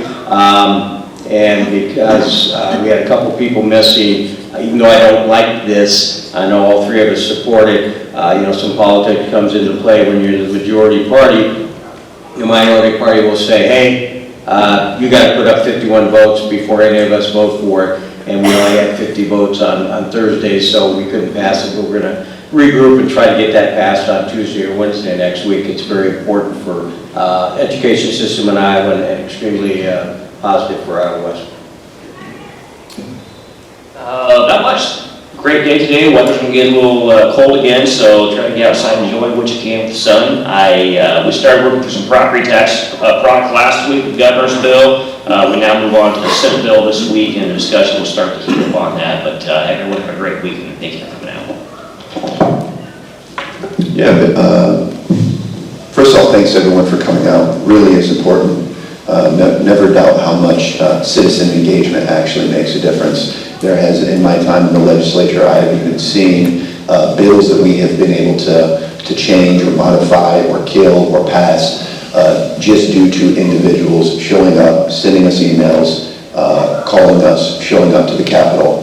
And because we had a couple of people missing, even though I don't like this, I know all 3 of us support it. Some politics comes into play when you're the majority party. The minority party will say, hey, you got to put up 51 votes before any of us vote for it. And we only had 50 votes on Thursday, so we couldn't pass it. But we're going to regroup and try to get that passed on Tuesday or Wednesday next week. It's very important for education system in Iowa and extremely positive for Iowa West. Not much. Great day today. Weather's going to get a little cold again, so try to get outside and enjoy what you can with the sun. We started working through some property tax product last week with the governor's bill. We now move on to the Senate bill this week, and the discussion will start to heat up on that. But everyone have a great week, and thank you for coming out. Yeah, but first of all, thanks everyone for coming out. Really is important. Never doubt how much citizen engagement actually makes a difference. There has, in my time in the legislature, I have even seen bills that we have been able to change or modify or kill or pass just due to individuals showing up, sending us emails, calling us, showing up to the Capitol.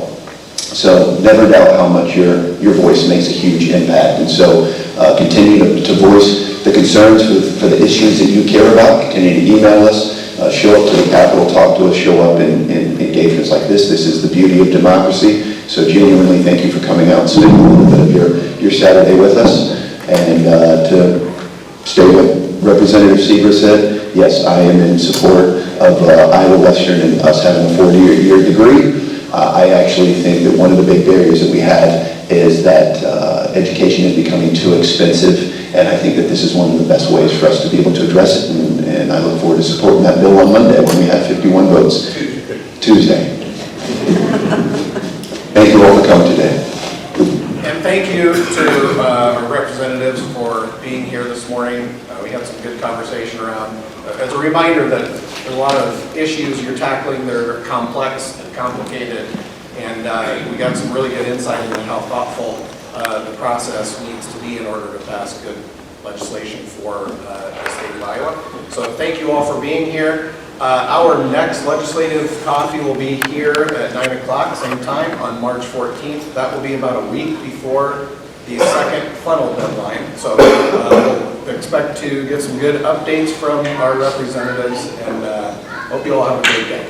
So never doubt how much your voice makes a huge impact. And so continue to voice the concerns for the issues that you care about. Continue to email us, show up to the Capitol, talk to us, show up in engagements like this. This is the beauty of democracy. So genuinely thank you for coming out and spending a little bit of your Saturday with us. And to stay with Representative Seaver said, yes, I am in support of Iowa Western and us having a 4-year degree. I actually think that one of the big barriers that we have is that education is becoming too expensive, and I think that this is one of the best ways for us to be able to address it, and I look forward to supporting that bill on Monday when we have 51 votes. Tuesday. Thank you all for coming today. And thank you to our representatives for being here this morning. We had some good conversation around, as a reminder that there's a lot of issues you're tackling that are complex and complicated, and we got some really good insight into how thoughtful the process needs to be in order to pass good legislation for the state of Iowa. So thank you all for being here. Our next legislative coffee will be here at 9 o'clock, same time, on March 14th. That will be about a week before the second funnel deadline. So expect to get some good updates from our representatives, and hope you all have a great day.